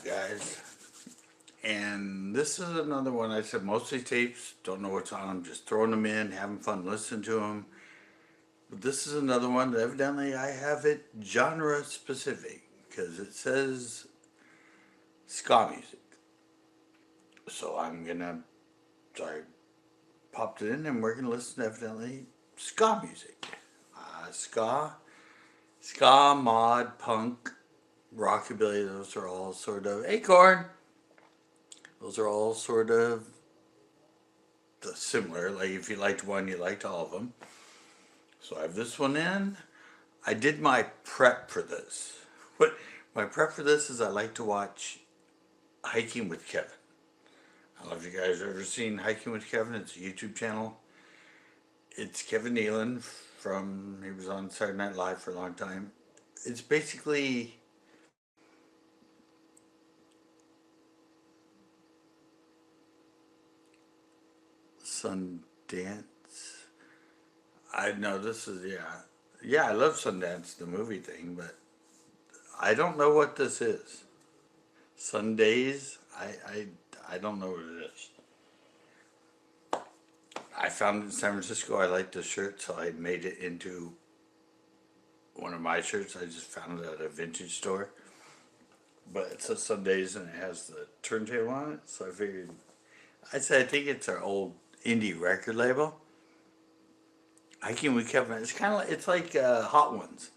Guys, and this is another one. I said mostly tapes, don't know what's on them, just throwing them in, having fun listening to them. But this is another one that evidently I have it genre specific because it says ska music. So sorry, popped it in and we're gonna listen to evidently ska music. Ska, mod, punk, rockabilly, those are all sort of acorn. Those are all sort of similar. Like if you liked one, you liked all of them. So I have this one in. I did my prep for this. What my prep for this is I like to watch Hiking with Kevin. I don't know if you guys have ever seen Hiking with Kevin. It's a YouTube channel. It's Kevin Nealon he was on Saturday Night Live for a long time. It's basically Sundance. I know this is, yeah. Yeah, I love Sundance, the movie thing, but I don't know what this is. Sundays? I don't know what it is. I found it in San Francisco. I liked the shirt, so I made it into one of my shirts. I just found it at a vintage store. But it says Sundays and it has the turntable on it, so I figured I think it's our old indie record label. Hiking with Kevin. It's kind of like Hot Ones,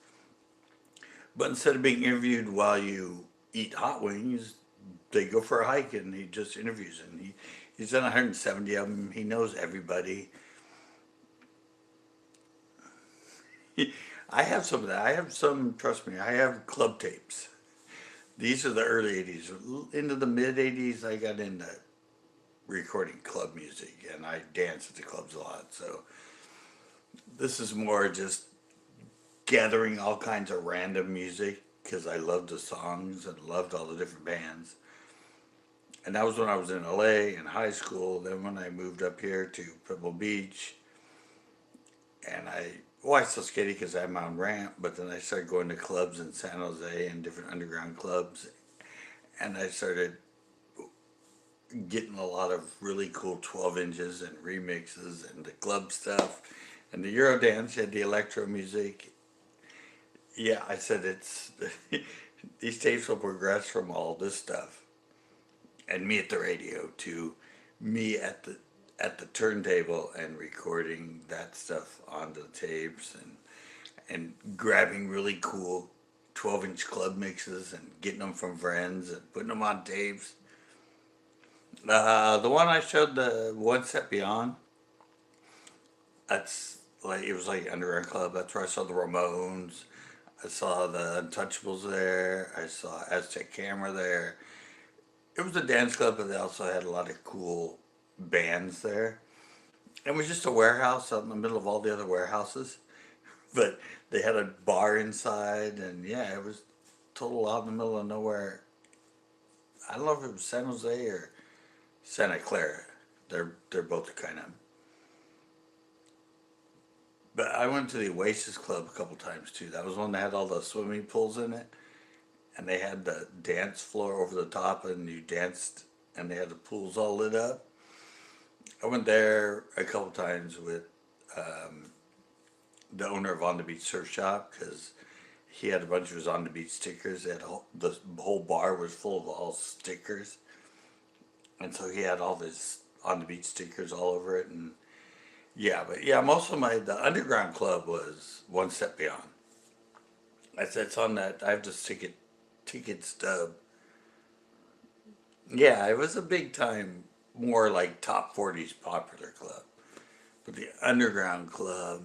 but instead of being interviewed while you eat hot wings, they go for a hike and he just interviews and he's done 170 of them. He knows everybody. I have some of that. I have some. Trust me, I have club tapes. These are the early '80s. Into the mid '80s, I got into recording club music and I danced at the clubs a lot. So this is more just gathering all kinds of random music because I loved the songs and loved all the different bands. And that was when I was in LA in high school. Then when I moved up here to Pebble Beach, and I still skated because I had my own ramp, but then I started going to clubs in San Jose and different underground clubs, and I started getting a lot of really cool 12 inches and remixes and the club stuff and the Eurodance. You had the electro music. Yeah, I said it's these tapes will progress from all this stuff and me at the radio to me at the turntable and recording that stuff onto the tapes and grabbing really cool 12-inch club mixes and getting them from friends and putting them on tapes. The one I showed, the One Step Beyond, that's like it was like underground club. That's where I saw the Ramones. I saw the Untouchables there. I saw Aztec Camera there. It was a dance club, but they also had a lot of cool bands there. It was just a warehouse out in the middle of all the other warehouses, but they had a bar inside, and yeah, it was total out in the middle of nowhere. I don't know if it was San Jose or Santa Clara. They're both kind of. But I went to the Oasis Club a couple times too. That was one that had all the swimming pools in it, and they had the dance floor over the top, and you danced, and they had the pools all lit up. I went there a couple times with um, the owner of On the Beach Surf Shop because he had a bunch of his On the Beach stickers. The whole bar was full of all stickers, and so he had all this On the Beach stickers all over it. And yeah, but yeah, most of the underground club was One Step Beyond. It's on that. I have the ticket stub. Yeah, it was a big time, more like top 40s popular club. But the underground club,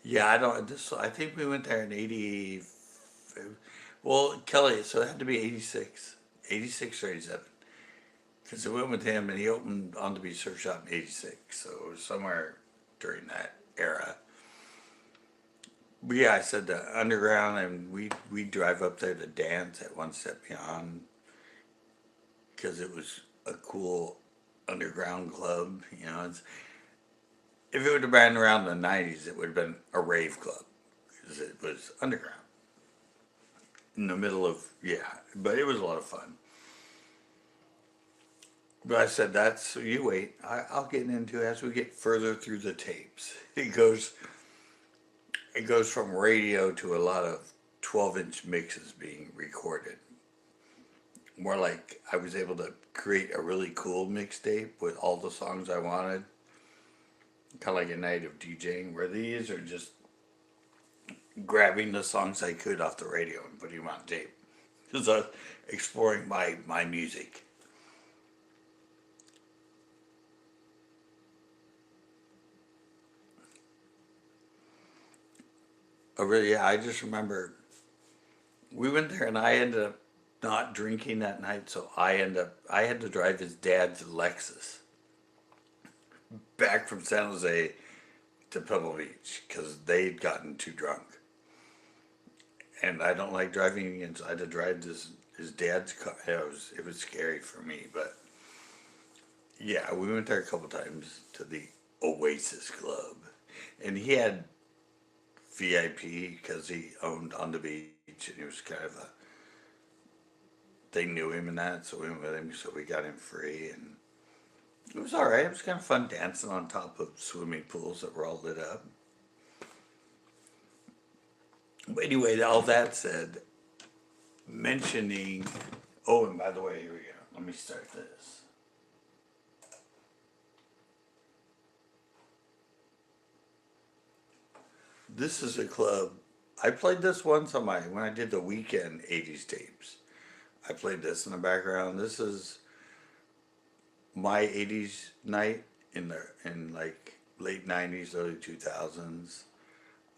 yeah, I don't. This I think we went there in '80. Well, Kelly, so it had to be '86, '86 or '87, because we went with him and he opened On the Beach Surf Shop in '86. So it was somewhere during that era. But yeah, I said the underground, and we drive up there to dance at One Step Beyond because it was a cool underground club. If it would have been around the '90s, it would have been a rave club because it was underground. in the middle of, yeah, but it was a lot of fun. But I said, that's, you wait, I'll get into it as we get further through the tapes. It goes from radio to a lot of 12-inch mixes being recorded. More like I was able to create a really cool mixtape with all the songs I wanted. Kind of like a night of DJing, where these are just grabbing the songs I could off the radio and putting them on tape. Because I was exploring my music. Oh, really? Yeah, I just remember we went there and I ended up not drinking that night, so I had to drive his dad's Lexus back from San Jose to Pebble Beach because they'd gotten too drunk. And I don't like driving against. I had to drive his dad's car. It was scary for me, but yeah, we went there a couple times to the Oasis Club, and he had VIP because he owned on the beach, and he was kind of a. They knew him and that, so we went with him, so we got him free, and it was all right. It was kind of fun dancing on top of swimming pools that were all lit up. But anyway, all that said, mentioning. Oh, and by the way, here we go. Let me start this. This is a club. I played this once on when I did the weekend 80s tapes. I played this in the background. This is my 80s night in like late 90s, early 2000s.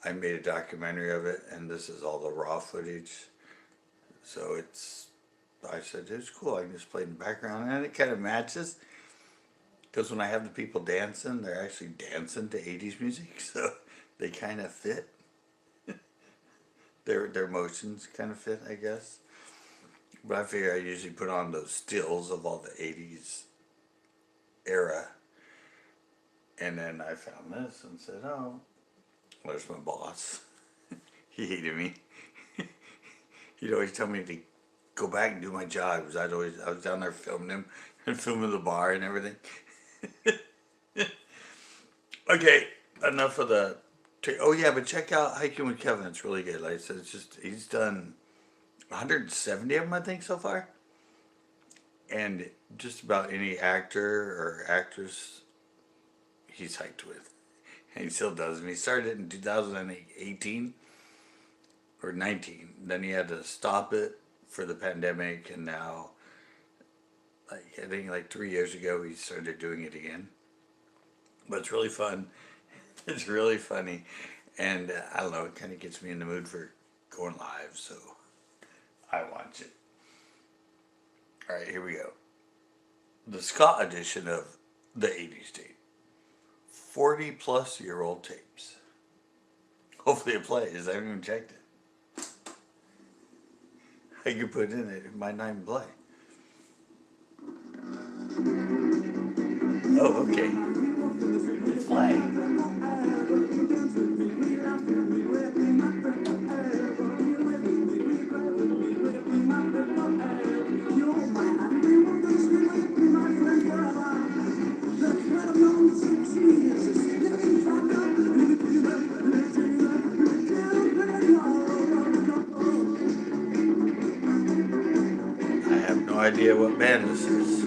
I made a documentary of it, and this is all the raw footage. So I said, it's cool. I can just play in the background, and it kind of matches. Because when I have the people dancing, they're actually dancing to 80s music, so they kind of fit. Their motions kind of fit, I guess. But I figure I usually put on those stills of all the 80s era. And then I found this and said, oh, where's my boss? He hated me. He'd always tell me to go back and do my job because I was down there filming him and filming the bar and everything. Okay, enough of the. Oh yeah, but check out Hiking with Kevin. It's really good. Like I said, he's done 170 of them, I think, so far. And just about any actor or actress he's hiked with. And he still does. And he started it in 2018 or 19. Then he had to stop it for the pandemic. And now, like, I think like 3 years ago, he started doing it again. But it's really fun. It's really funny. And I don't know, it kind of gets me in the mood for going live. So I watch it. All right, here we go. The Scott edition of the 80s tape. 40-plus-year-old tapes. Hopefully it plays. I haven't even checked it. I could put in it. It might not even play. Oh, okay. It's playing. I have no idea what band this is.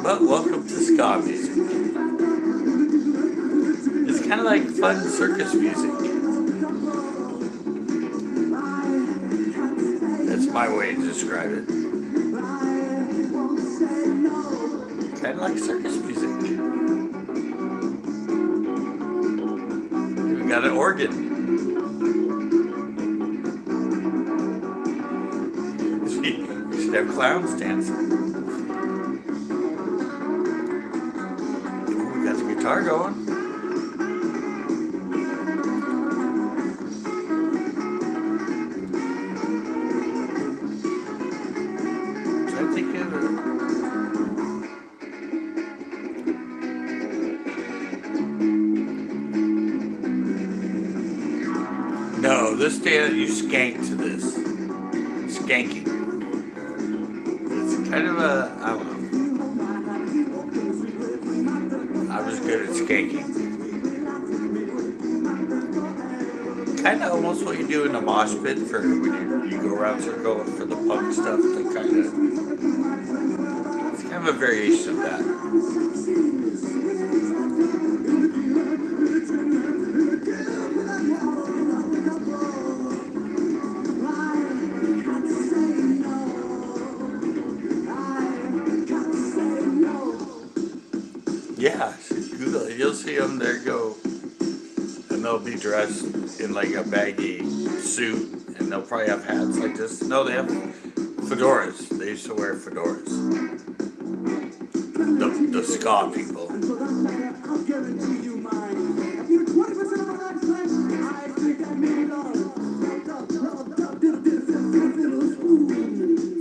But welcome to ska music. It's kind of like fun circus music. That's my way to describe it. Kind of like circus music. We got an organ. We should have clowns dancing. Got the guitar going. Oh, this dance, you skank to this. Skanking. It's kind of a, I don't know. I was good at skanking. Kind of almost what you do in a mosh pit for when you go around circle for the punk stuff. To kind of, it's kind of a variation of that. Yeah, Google it. You'll see them there go, and they'll be dressed in like a baggy suit, and they'll probably have hats like this. No, they have fedoras. They used to wear fedoras. The ska people.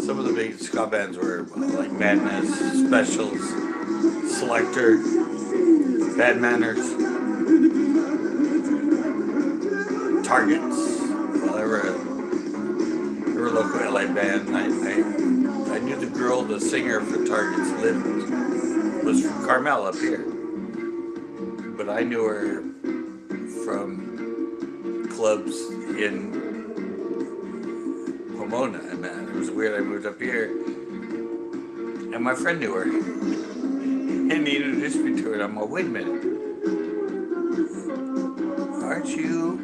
Some of the big ska bands were like Madness, Specials, Selector, Bad Manners, Targets. Well, they were a local LA band. I knew the girl, the singer for Targets, was from Carmel up here. But I knew her from clubs in Pomona, and it was weird. I moved up here, and my friend knew her. And he introduced me to it. I'm like, wait a minute. Aren't you?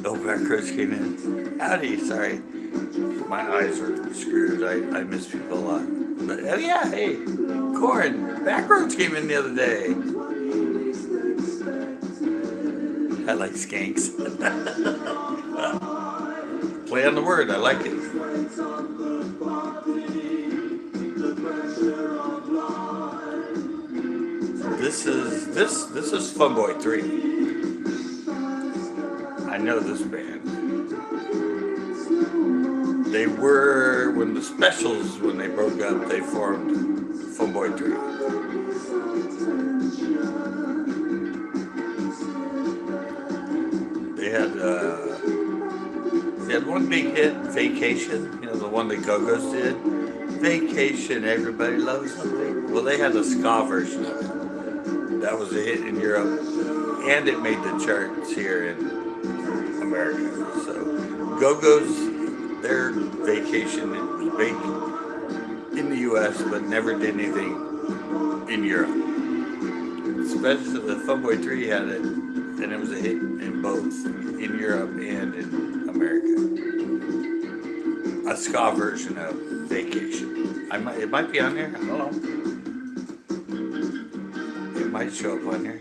Oh, Backroads came in. Howdy, sorry. My eyes are screwed. I miss people a lot. But, oh yeah, hey, Corn. Backroads came in the other day. I like skanks. Play on the word, I like it. This is Funboy 3. I know this band. They were, when the Specials, when they broke up, they formed Funboy 3. They had one big hit, Vacation, you know, the one the Go-Go's did. Vacation, everybody loves something. Well, they had a ska version of it. That was a hit in Europe, and it made the charts here in America. So, Go-Go's, their Vacation, it was big in the U.S., but never did anything in Europe. Especially the Funboy 3 had it, and it was a hit in both, in Europe and in America. A ska version of Vacation. It might be on there, I don't know. It might show up on there.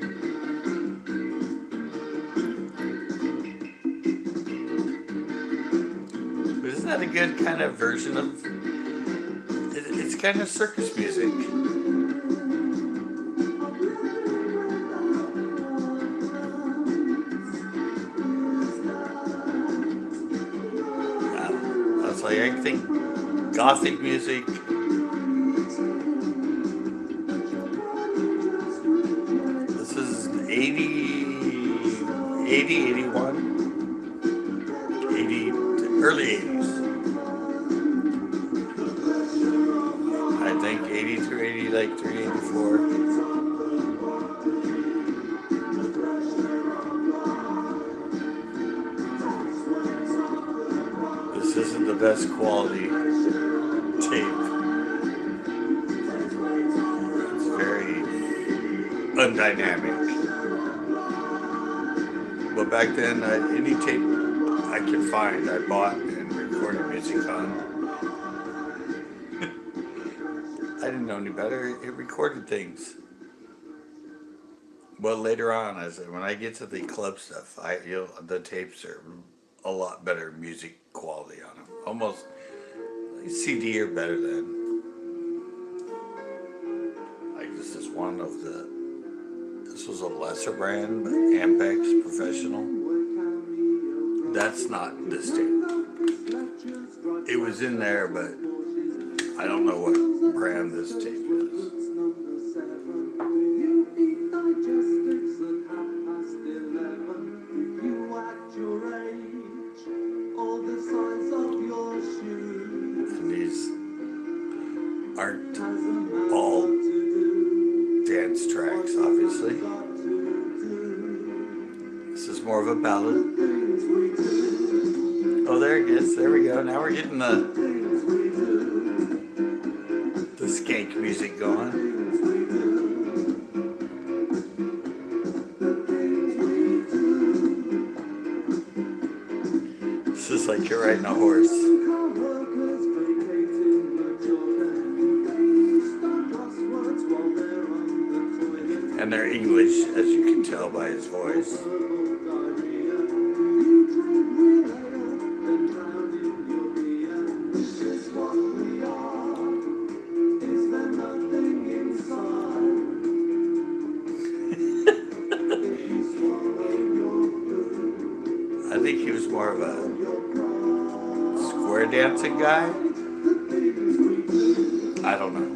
But isn't that a good kind of version of, it's kind of circus music. Like, I think Gothic music. This is 80, 81, 80, early 80s. I think 80 through 80, like 3, 84. This isn't the best quality tape. It's very undynamic. But back then, any tape I could find, I bought and recorded music on. I didn't know any better. It recorded things. Well, later on, when I get to the club stuff, the tapes are a lot better music quality on them. Almost like CD or better than. Like this is one of the. This was a lesser brand, but Ampex Professional. That's not this tape. It was in there, but I don't know what brand this tape is. more of a ballad. Oh, there it is. There we go. Now we're getting the skank music going. This is like you're riding a horse. And they're English, as you can tell by his voice. I think he was more of a square dancing guy. I don't know.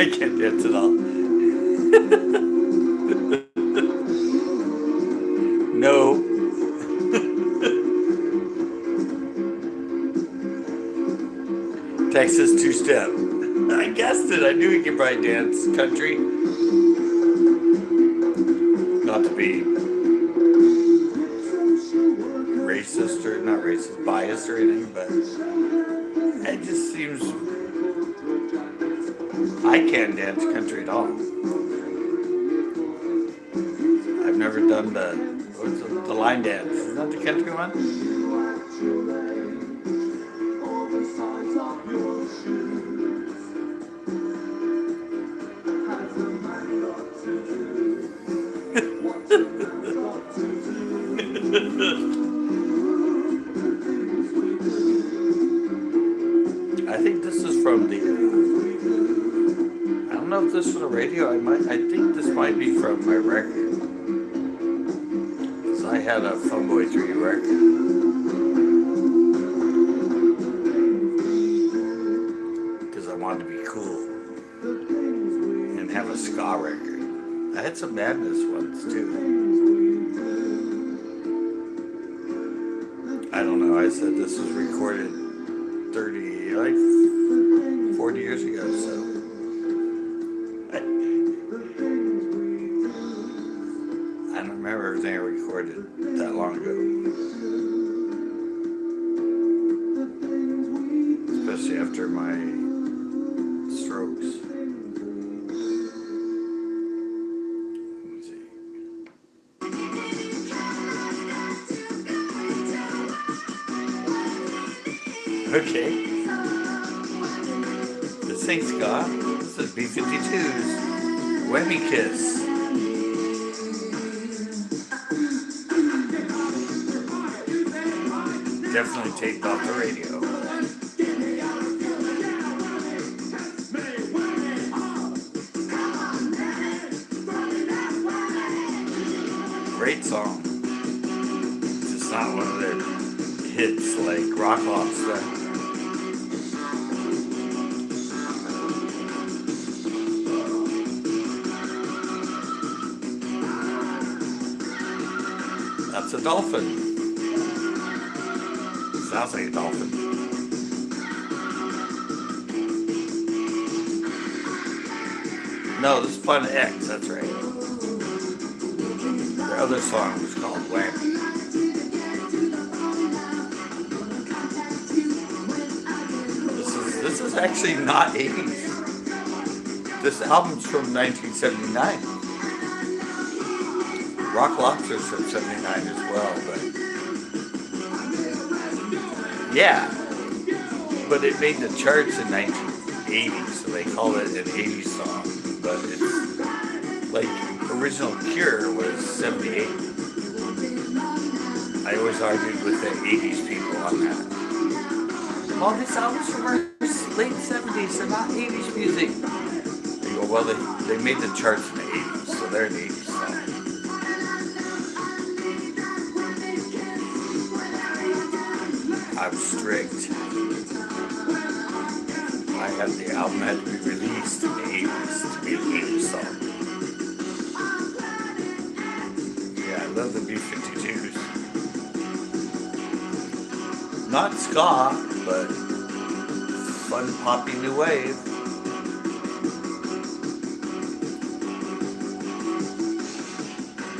I can't dance at all. No. Texas two-step. I guessed it. I knew he could probably dance country. Not to be racist or not racist, biased or anything, but it just seems I can't dance country at all. I've never done the line dance. Isn't that the country one? I think this is from the. I don't know if this was a radio. I think this might be from my record. Cause I had a Funboy 3 record. Cause I wanted to be cool and have a ska record. I had some Madness ones too. I don't know. I said this was recorded 40 years ago, so I don't remember everything I recorded that long ago. Especially after my strokes. Let's see. Okay. This ain't ska. This is B-52's Whammy Kiss. Definitely taped off the radio. Great song. It's just not one of their hits like Rock Lobster. That's a dolphin. Sounds like a dolphin. No, this is Planet X, that's right. Their other song was called Whammy. This is actually not 80s. This album's from 1979. Rock Lobster's from 79 as well, but yeah. But it made the charts in 1980, so they call it an 80s song. But it's like original Cure was 78. I always argued with the 80s people on that. Well, this album's from our late 70s, they're not 80s music. They go, well, they made the charts in the 80s, so they're an 80s song. I'm strict. I had the album had to be released in the 80s to be an 80s song. Yeah, I love the B-52s. Not ska, but fun poppy new wave.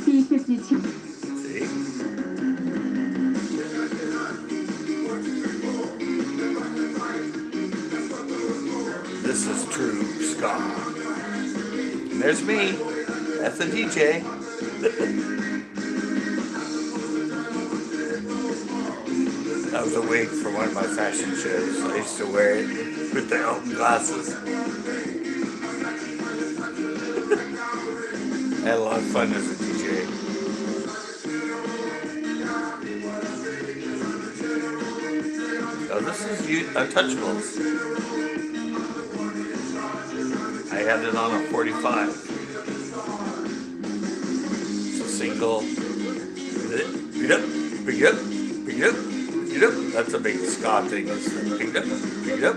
B52. See? This is true ska. And there's me. That's the DJ. That was a wig for one of my fashion shows. I used to wear it with the Elton glasses. I had a lot of fun as a DJ. Oh, this is Untouchables. I had it on a 45. It's a single. Pick it up, pick it up, pick it up, pick it up. That's a big ska thing. Pick it up, pick it up.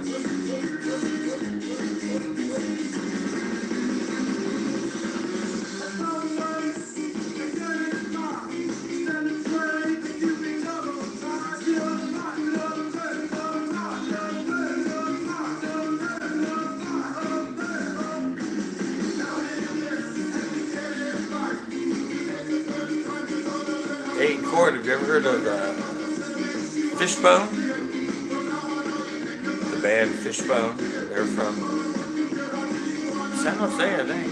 Hey, Cord, have you ever heard of Fishbone? The band Fishbone. They're from San Jose, I think.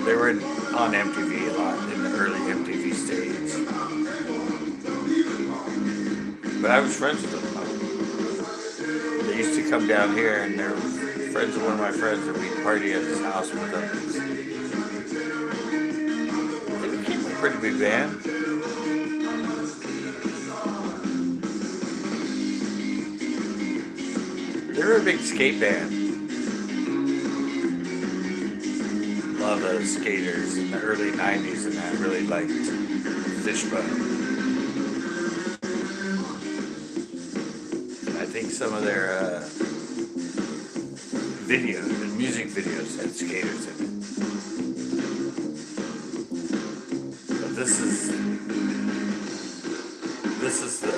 They were on MTV a lot in the early MTV stage. But I was friends with them. They used to come down here, and they're friends of one of my friends, and we'd party at his house with them. Pretty big band. They were a big skate band. A lot of the skaters in the early 90s and that really liked Fishbone. And I think some of their music videos had skaters in it. This is the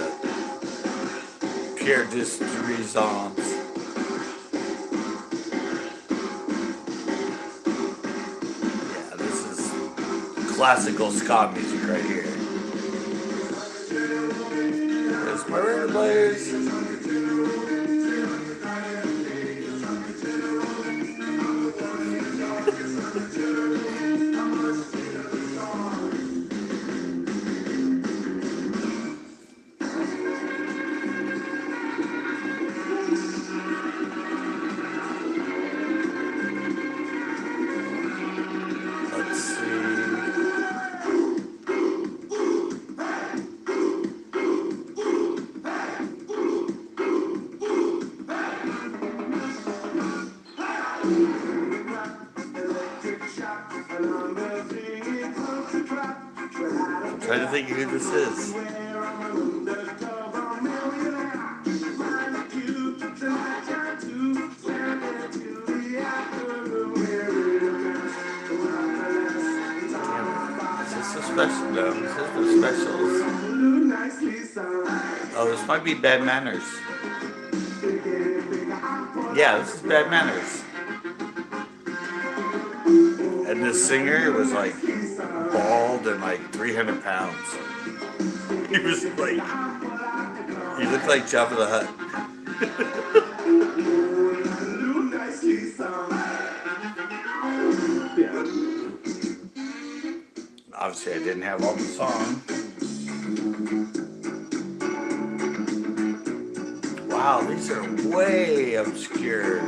Pierre Distrisance. Yeah, this is classical ska music right here. There's my record players. I'm trying to think of who this is. Is this the special? No, this is the specials. Oh, this might be Bad Manners. Yeah, this is Bad Manners. And this singer was like bald and like 300 pounds. He was like, he looked like Jabba the Hutt. Obviously, I didn't have all the song. Wow, these are way obscure.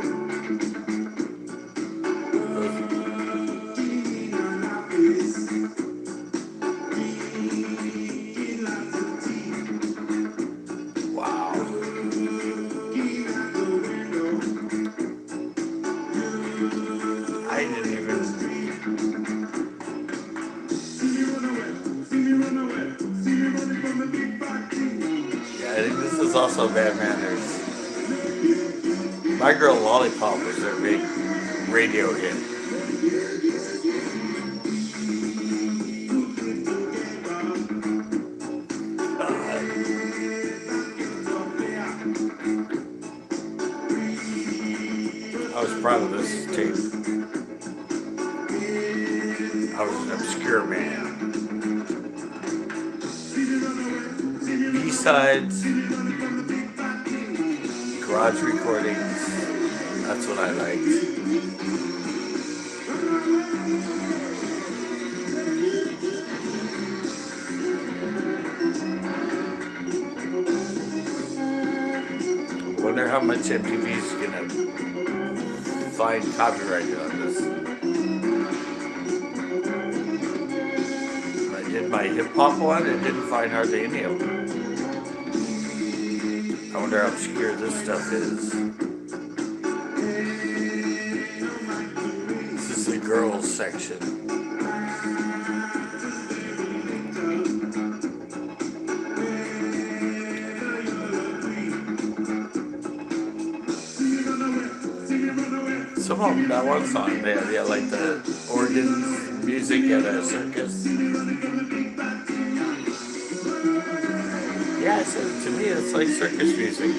I think this is also Bad Manners. My Girl Lollipop was their big radio hit. proud of this tape. I was an obscure man. B-sides, garage recordings, that's what I liked. Wonder how much MTV's gonna find copyrighted on this. I did my hip hop one and didn't find hardly any of them. I wonder how obscure this stuff is. This is the girls section. Some of them, that one song, they had like the organ music at a circus. Yeah, so to me it's like circus music.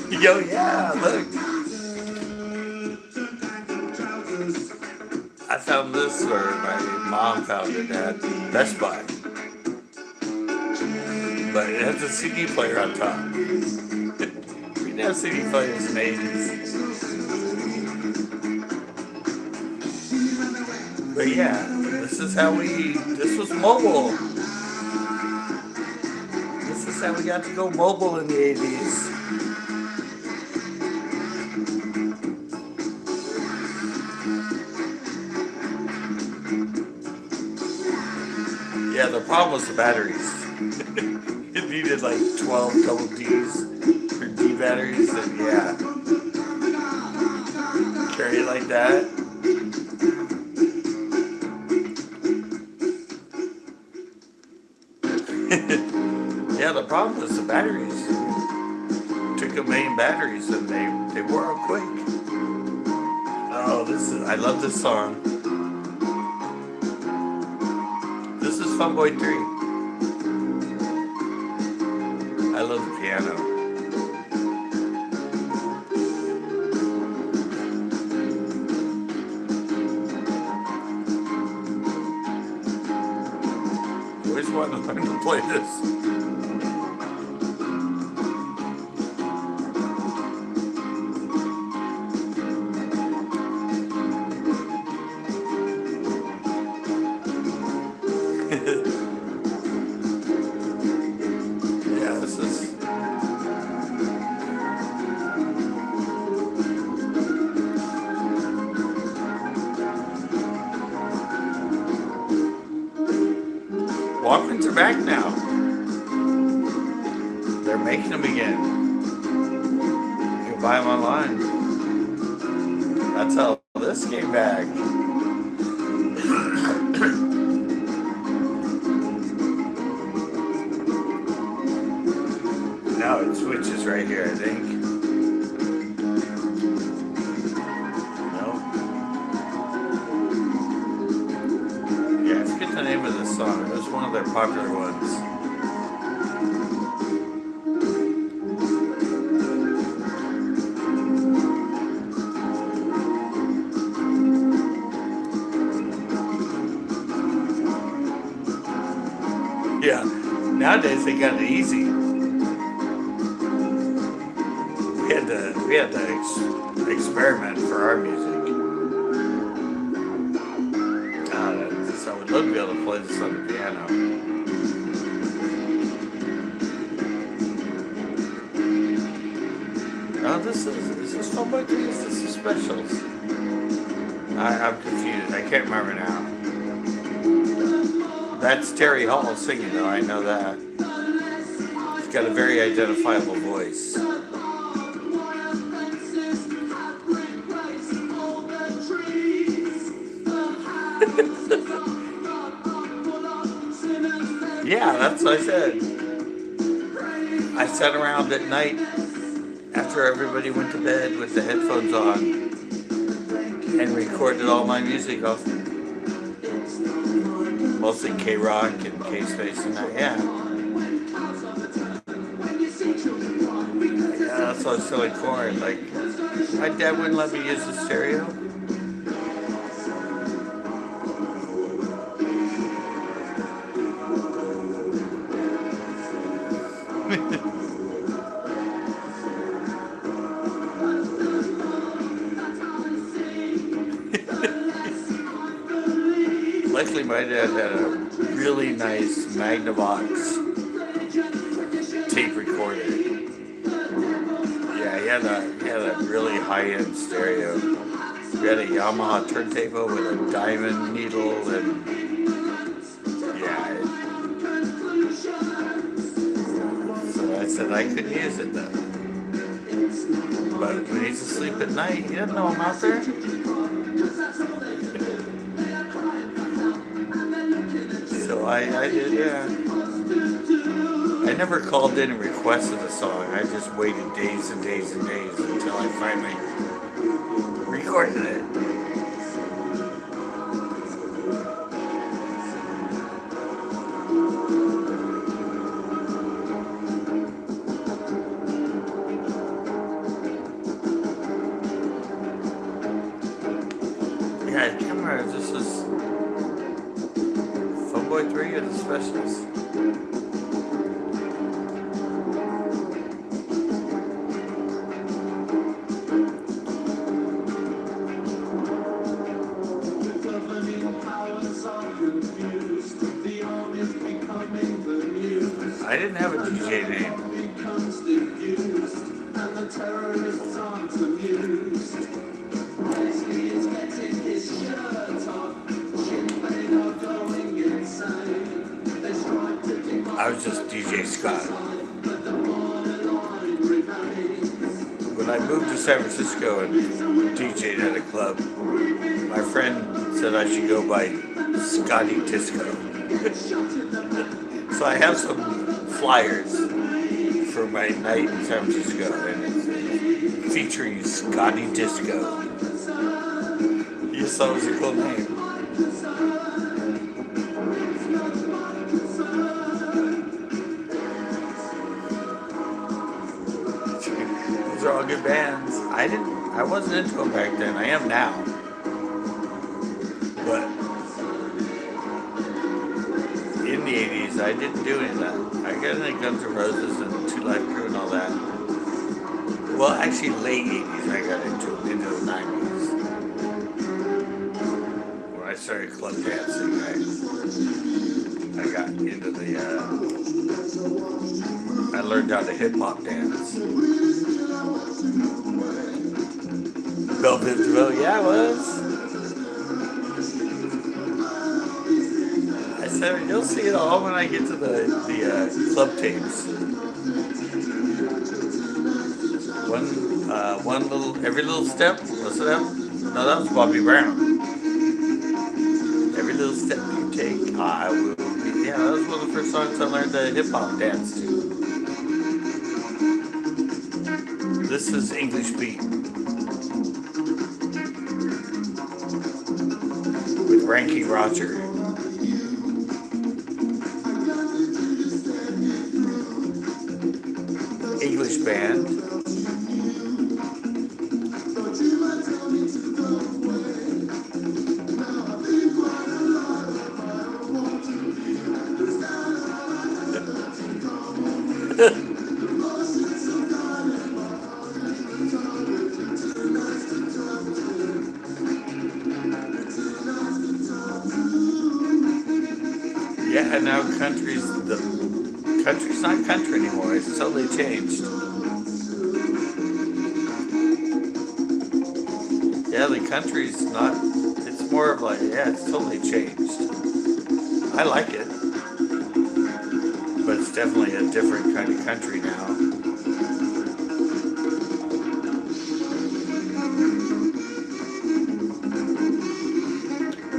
Yo, yeah, look. I found this, or my mom found it at Best Buy. But it has a CD player on top. We didn't have CD players in the 80s. But yeah, this was mobile. This is how we got to go mobile in the 80s. Yeah, the problem was the batteries. It needed like 12 double Ds for D batteries, and yeah. Carry it like that. Yeah, the problem was the batteries. Took a million batteries and they wore out quick. Oh, I love this song. This is Funboy 3. I love the piano. I always wanted to learn to play this. Yeah, this is... Walkmans are back now. They're making them again. You can buy them online. That's how this came back. Now it switches right here, I think. Nope. Yeah, I forget the name of this song. It was one of their popular ones. Yeah, nowadays they got it easy. We had to experiment for our music. I would love to be able to play this on the piano. Oh, is this Funboy 3? Is this the specials? I'm confused. I can't remember now. That's Terry Hall singing, though. I know that. He's got a very identifiable voice. Yeah, that's what I said. I sat around at night after everybody went to bed with the headphones on and recorded all my music off mostly K-Rock and K-Space and that, yeah. Yeah, that's what's silly corn. Like, my dad wouldn't let me use the stereo. Luckily, my dad had a really nice Magnavox tape recorder. Yeah, he had a really high-end stereo. We had a Yamaha turntable with a diamond needle and yeah. So I said I couldn't use it though. But when he's asleep at night, you didn't know I'm out there. So I did, yeah. I never called in and requested a song. I just waited days and days and days until I finally recorded it. Yeah, I can't remember. This is Phoneboy 3 or the Specialist. I didn't have a DJ name. I was just DJ Scott. When I moved to San Francisco and DJ'd at a club, my friend said I should go by Scotty Disco. So I have some flyers for my night in San Francisco, and it's featuring Scotty Disco. He just thought it was a cool name. Those are all good bands. I wasn't into them back then. I am now. But in the 80s, I didn't do any of that. I got into Guns N' Roses and Two Live Crew and all that. Well, actually, late 80s, I got into the 90s. When I started club dancing, I got into the, I learned how to hip-hop dance. Belle Biv DeVoe, yeah, I was. I said, you'll see it all when I get to the club tapes. Every little step, what's it up? No, that was Bobby Brown. Every little step you take, I will be. Yeah, that was one of the first songs I learned the hip-hop dance to. This is English Beat. With Ranky Roger. English band. Yeah, and now country's not country anymore. It's totally changed. Yeah, the country's not. It's more of like, yeah, it's totally changed. I like it, but it's definitely a different kind of country now.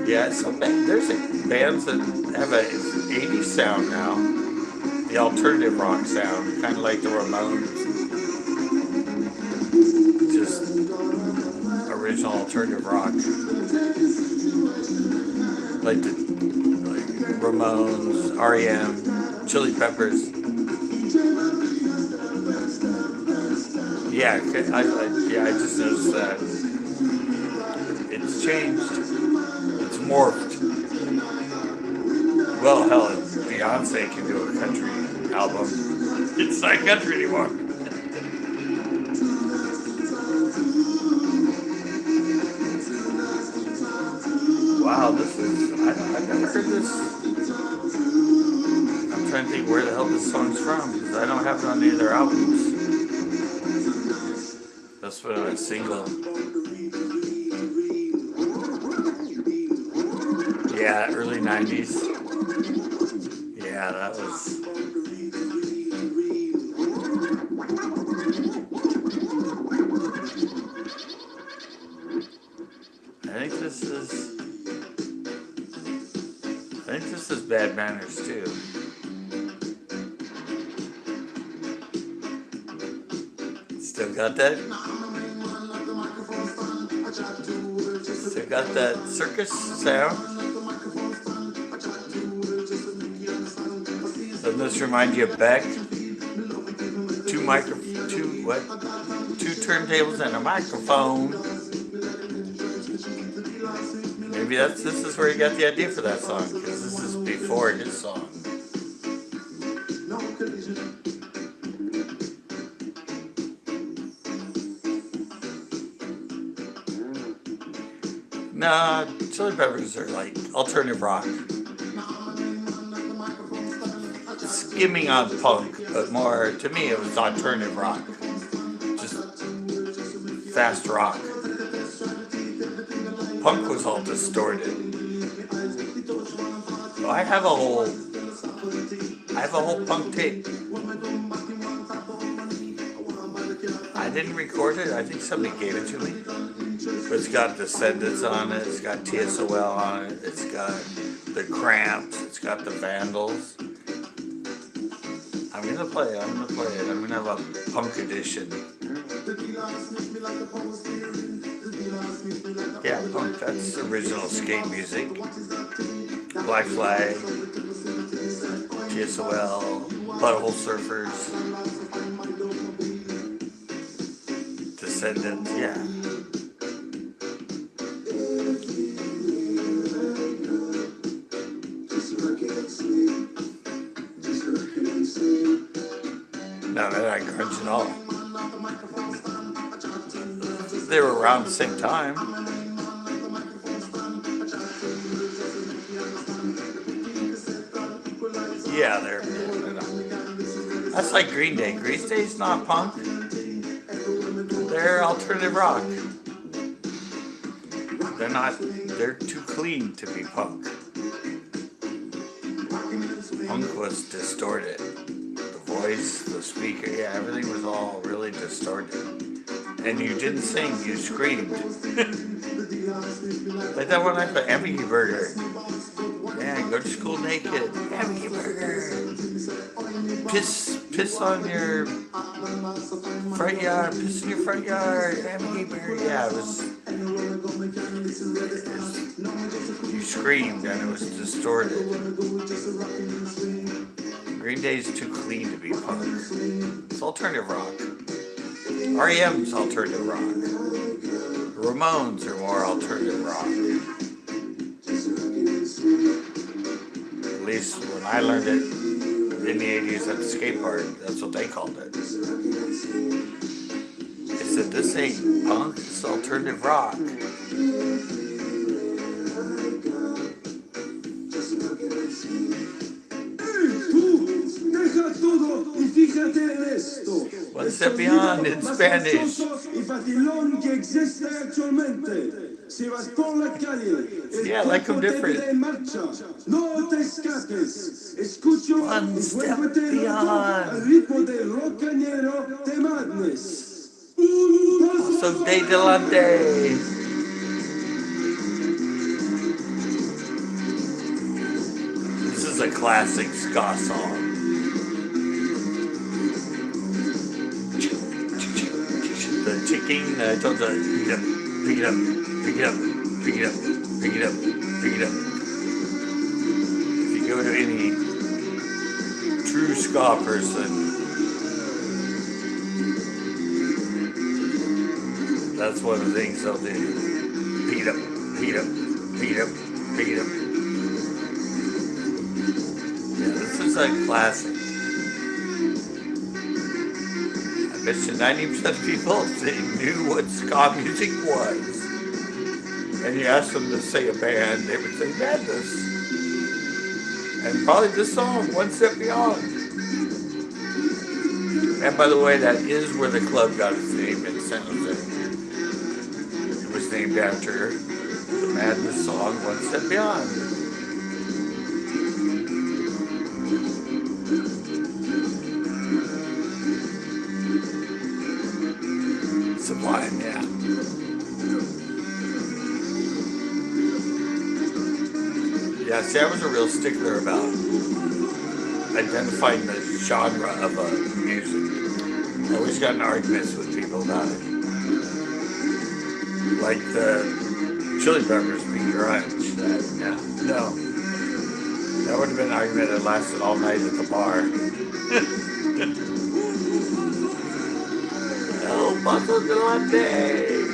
Yeah, there's bands that have a 80s sound now. The alternative rock sound, kind of like the Ramones. Just original alternative rock. Like Ramones, REM, Chili Peppers. Yeah, I just noticed that it's changed. It's morphed. Well, hell, Beyonce can do a country album. It's not country anymore. Wow, I've never heard this. I'm trying to think where the hell this song's from, because I don't have it on any of their albums. That's what a single. Yeah, early 90s. Yeah, that was. I think this is Bad Manners too. Still got that? Still got that circus sound? Doesn't this remind you of Beck? Two turntables and a microphone. Maybe this is where he got the idea for that song, because this is before his song. Nah, Chili Peppers are like alternative rock. Skimming on punk, but more, to me, it was alternative rock. Just fast rock. Punk was all distorted. So I have a whole punk tape. I didn't record it. I think somebody gave it to me. But it's got Descendants on it. It's got TSOL on it. It's got the Cramps. It's got the Vandals. I'm gonna play it. I'm gonna have a punk edition. Yeah, punk. That's original skate music. Black Flag, TSOL, Butthole Surfers, Descendants. Yeah. No, they're not grunge at all. They were around the same time. Yeah, they're not. That's like Green Day. Green Day's not punk. They're alternative rock. They're too clean to be punk. Punk was distorted. The voice, the speaker, yeah, everything was all really distorted. And you didn't sing, you screamed. Like that one I put, Hamburger Burger. Yeah, go to school naked. Hamburger Burger. Piss on your front yard. Piss in your front yard. Hamburger Burger. Yeah, it was. You screamed and it was distorted. Green Day's too clean to be punk. It's alternative rock. REM's alternative rock. Ramones are more alternative rock. At least when I learned it in the 80s at the skate park, that's what they called it. They said, this ain't punk, it's alternative rock. One step beyond in Spanish. Yeah, I like them different. One step beyond. So de delante. This is a classic ska song. The ticking, I told you, pick it up, pick it up, pick it up, pick it up, pick it up, pick it up. If you go any true ska person, that's one of the things they'll do. Beat up, beat up, beat up, beat up. Yeah, this is a classic. I bet you 90% of people, if they knew what ska music was, and you asked them to say a band, they would say Madness. And probably this song, One Step Beyond. And by the way, that is where the club got its name in San Jose. It was named after the Madness song, One Step Beyond. Sublime, yeah. Yeah, see, I was a real stickler about identifying the genre of music. I always got in arguments with people about it. Like the Chili Peppers being grunge. No. That would have been an argument that lasted all night at the bar. El Paso Delante!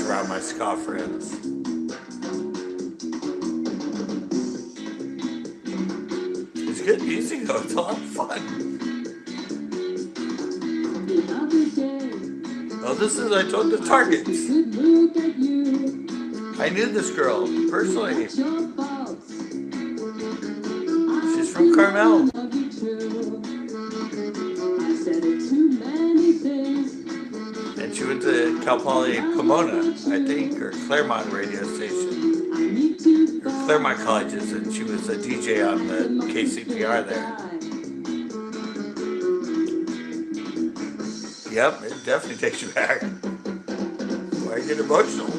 Around my ska friends. It's good music though, it's a lot of fun. Oh, this is, I told the Targets. I knew this girl, personally. She's from Carmel. And she went to Cal Poly Pomona, I think, or Claremont radio station, or Claremont colleges, and she was a DJ on the KCPR there. Yep, it definitely takes you back. Why you get emotional?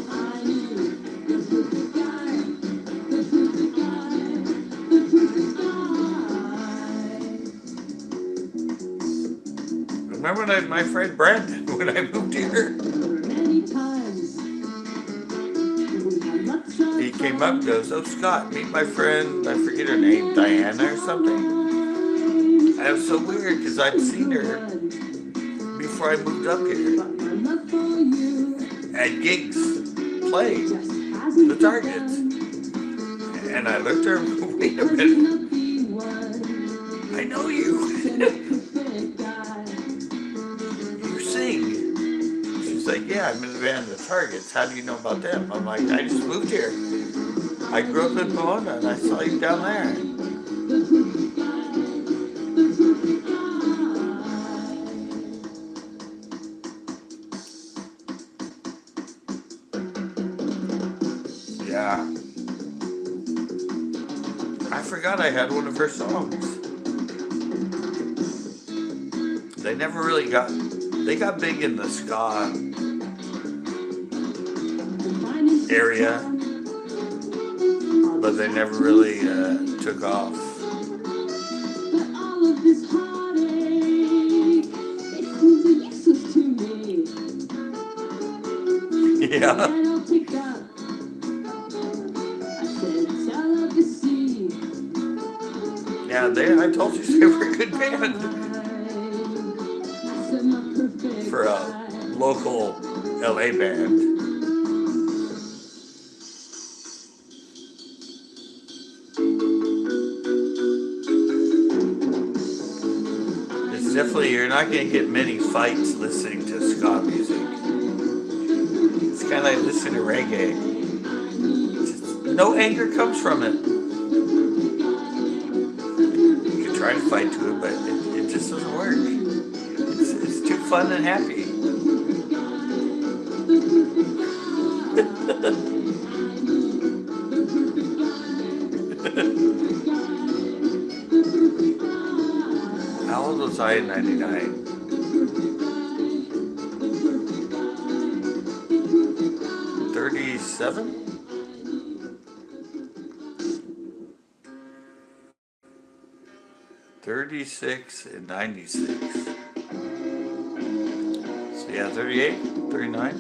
Remember when my friend Brandon, when I moved here? He came up and goes, "Oh, Scott, meet my friend," I forget her name, Diana or something. And it was so weird because I'd seen her before I moved up here at gigs playing the Targets. And I looked at her, wait a minute, I know you. She's like, "Yeah, I'm in the band The Targets. How do you know about them?" I'm like, "I just moved here. I grew up in Pomona and I saw you down there." Yeah. I forgot I had one of her songs. They never really they got big in the ska area, but they never really took off. Yeah. Yeah, I told you they were a good band for a local LA band. It's definitely, you're not going to get many fights listening to ska music. It's kind of like listening to reggae. No anger comes from it. You can try to fight to it, but it just doesn't work. It's too fun and happy. How old was I in '99? 37? '36 and '96. So yeah, 38, 39.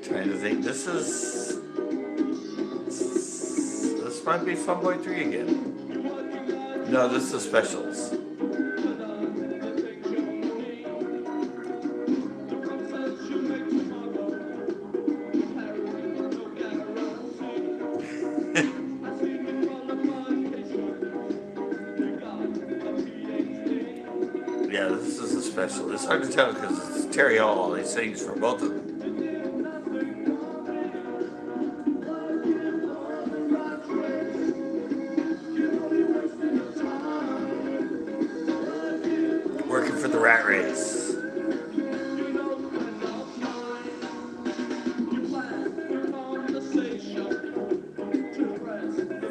Trying to think. This might be Funboy 3 again. No, this is the Specials. Yeah, this is a special. It's hard to tell because it's Terry Hall. He sings for both of them. Working for the Rat Race.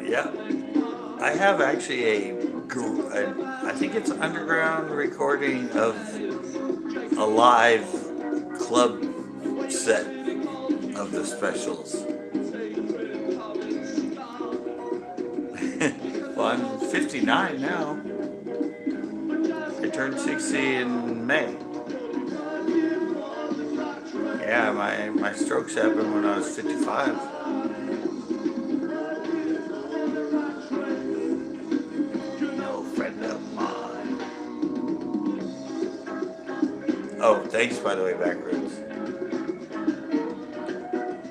Yeah. I have actually I think it's an underground recording of a live club set of the Specials. Well, I'm 59 now. I turned 60 in May. Yeah, my strokes happened when I was 55. Oh, thanks, by the way, Backroads.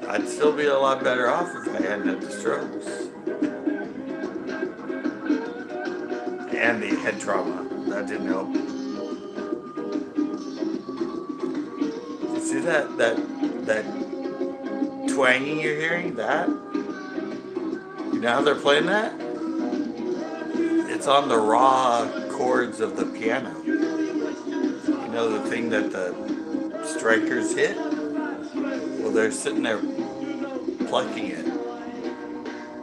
I'd still be a lot better off if I hadn't had the strokes. And the head trauma. That didn't help. You see that twanging you're hearing? That? You know how they're playing that? It's on the raw chords of the piano. You know, the thing that the strikers hit? Well, they're sitting there plucking it.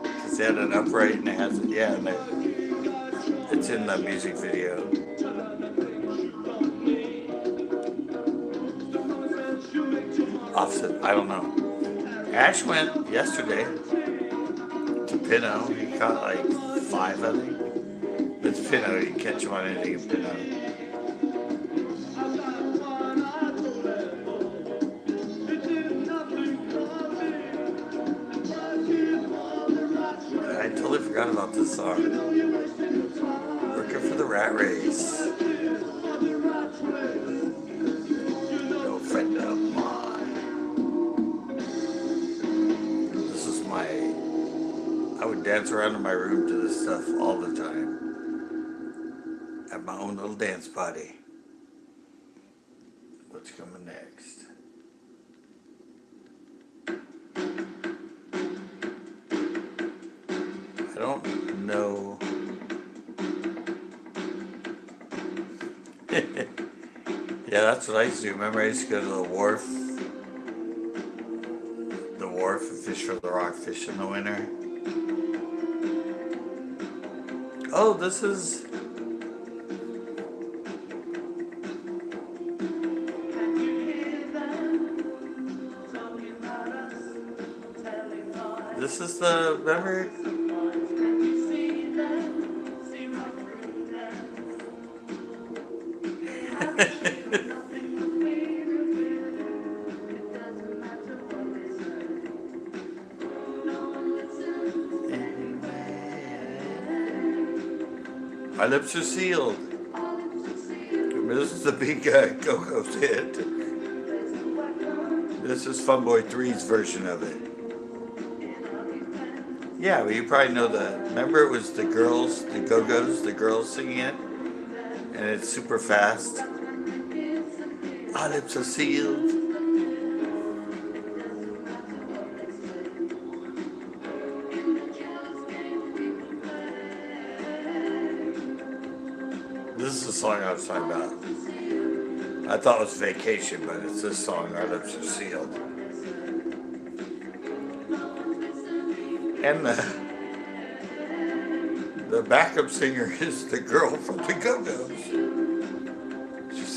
Because they had an upright and it has, yeah, and it's in the music video. Offset, I don't know. Ash went yesterday to Pinot. He caught like 5, I think. It's Pinot, you can catch him on anything in Pinot. I totally forgot about this song. Working for the Rat Race. No friend of mine. This is I would dance around in my room to this stuff all the time. Have my own little dance party. What's coming next? I don't know. Yeah, that's what I used to do. Remember, I used to go to the wharf and fish for the rockfish in the winter. Oh, this is... This is the... Remember... My lips are sealed. This is the big Go-Go's hit. This is Funboy 3's version of it. Yeah, well, you probably know remember it was the girls, the Go-Go's, the girls singing it? And it's super fast. Our lips are sealed. This is the song I was talking about. I thought it was Vacation, but it's this song, Our Lips Are Sealed. And the backup singer is the girl from the Go-Go's.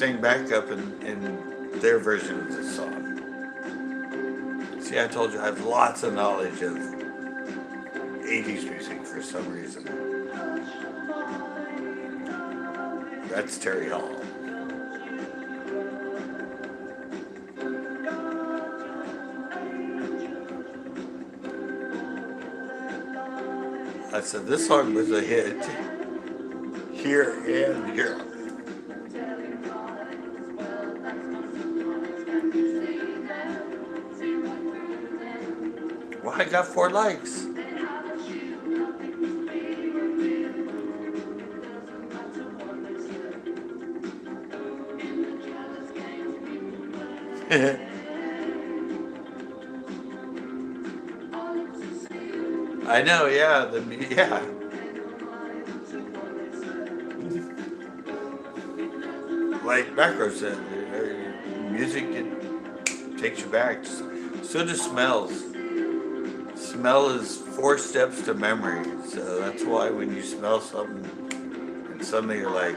sang backup in their version of this song. See, I told you I have lots of knowledge of 80s music for some reason. That's Terry Hall. I said this song was a hit here and here. Well, I got 4 likes. I know, yeah, yeah. Like Macro said, music it takes you back. So do smells. Smell is 4 steps to memory, so that's why when you smell something and suddenly you're like,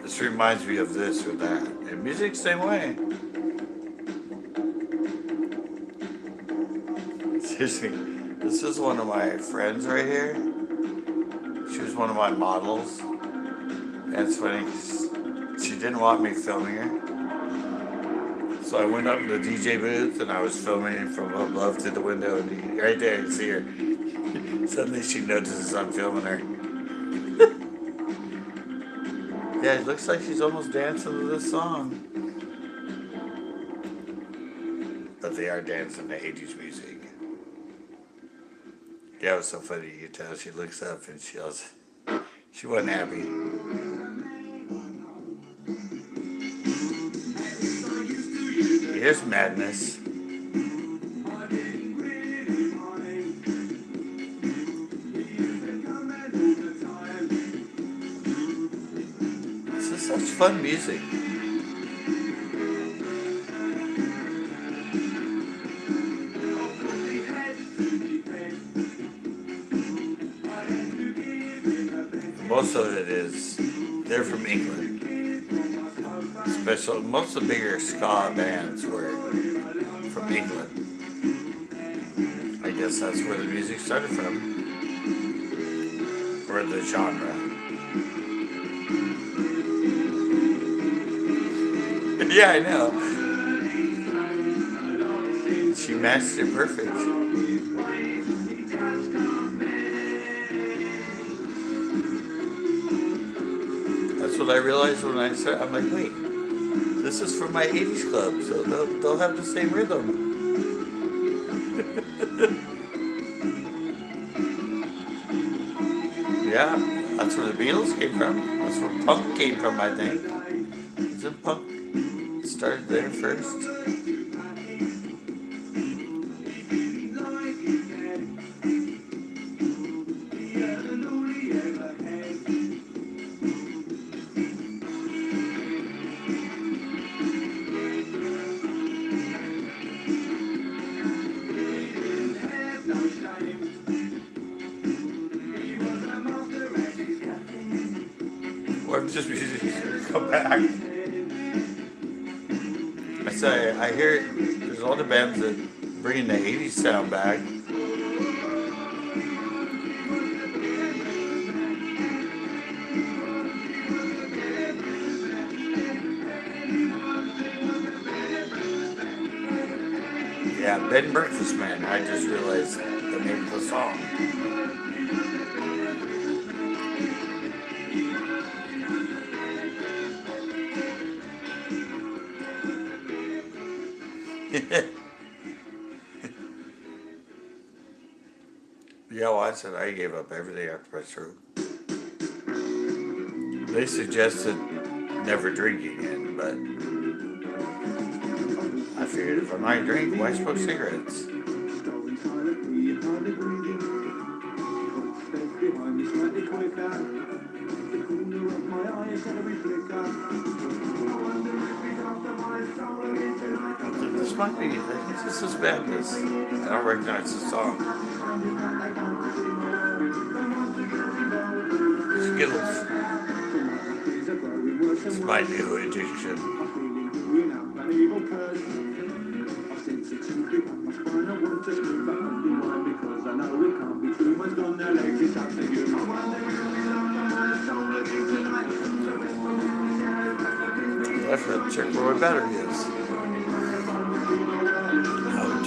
this reminds me of this or that. And music, same way. Seriously, this is one of my friends right here. She was one of my models. And it's funny because she didn't want me filming her. So I went up to the DJ booth and I was filming from above to the window, and right there I see her. Suddenly she notices I'm filming her. Yeah, it looks like she's almost dancing to this song. But they are dancing to 80s music. Yeah, it was so funny. You could tell she looks up and she wasn't happy. Here's Madness. This is such fun music. Most of it is, they're from England. Most of the bigger ska bands were from England. I guess that's where the music started from. Or the genre. Yeah, I know. She matched it perfect. That's what I realized when I started. I'm like, wait, this is from my 80s club, so they'll have the same rhythm. Yeah, that's where the Beatles came from. That's where punk came from, I think. Isn't punk started there first? Or just music come back. I say, I hear there's all the bands that bringing the 80s sound back. Yeah, Bed and Breakfast Man. I just realized the name of the song. Yeah, well, I said I gave up everything after my stroke. They suggested never drinking again, but I figured if I'm not drinking, why smoke cigarettes? This might be, I think this is Madness. I don't recognize the song. Skittles. It's my new addiction. That's what check where my battery is.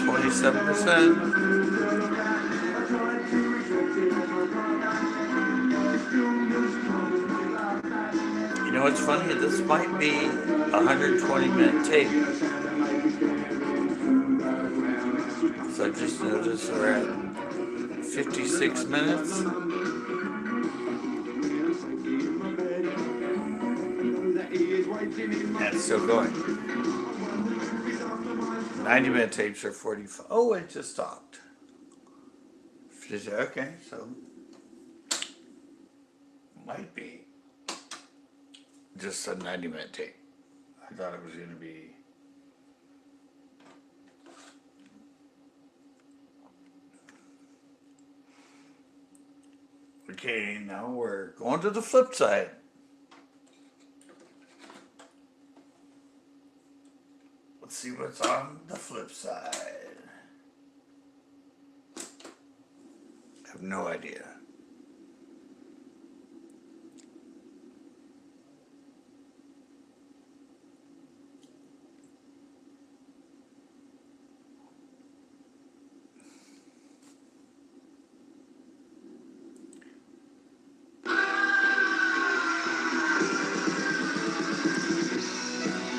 27%. You know what's funny? This might be a 120-minute tape. So I just noticed we're at 56 minutes. And it's still going. 90-minute tapes are 45. Oh, it just stopped. Okay, so might be just a 90-minute tape. I thought it was going to be. Okay, now we're going to the flip side. Let's see what's on the flip side. I have no idea.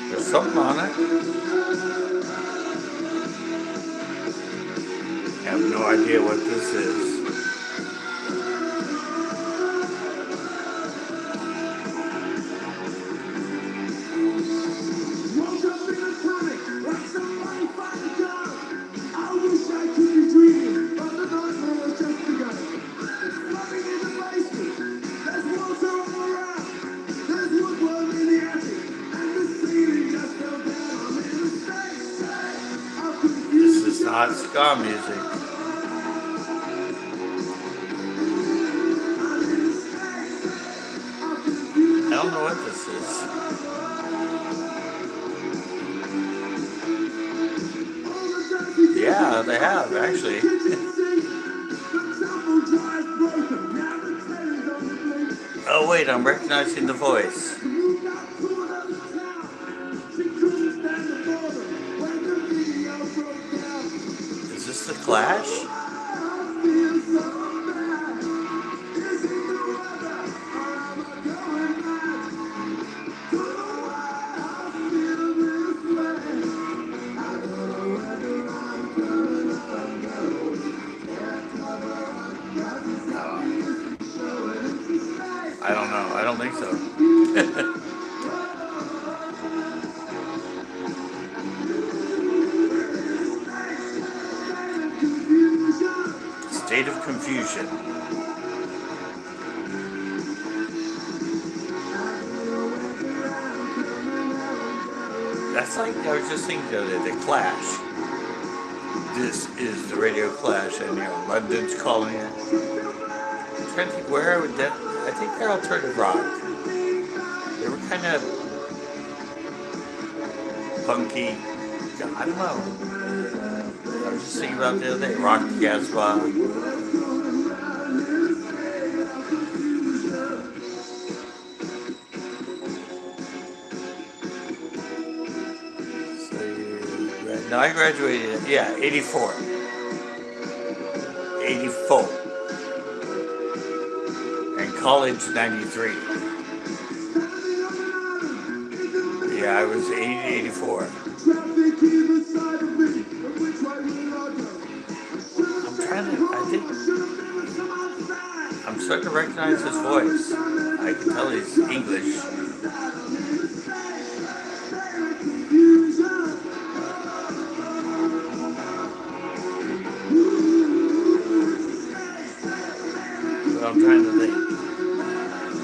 There's something on it. I have no idea what this is. This is not ska music. I don't know what this is. Yeah, they have, actually. Oh, wait, I'm recognizing the voice. Is this the Clash? I don't know. I don't think so. State of confusion. That's like, I was just thinking of it, the Clash. This is the Radio Clash, and London's calling it. I'm trying to think where would that. I think they're alternative rock. They were kind of funky. I don't know. I was just thinking about the other day. Rock the Gaspa. So, no, I graduated, 84. 84. College 93. Yeah, I was 84. I'm trying to, I'm starting to recognize his voice. I can tell he's English. But I'm trying to think.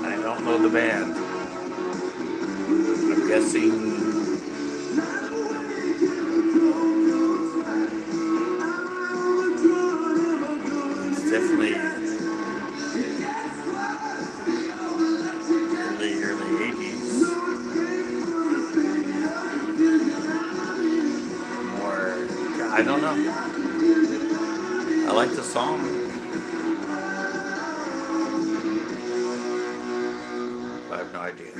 I don't know the band. I'm guessing. It's definitely early 80s. I don't know. I like the song. I have no idea.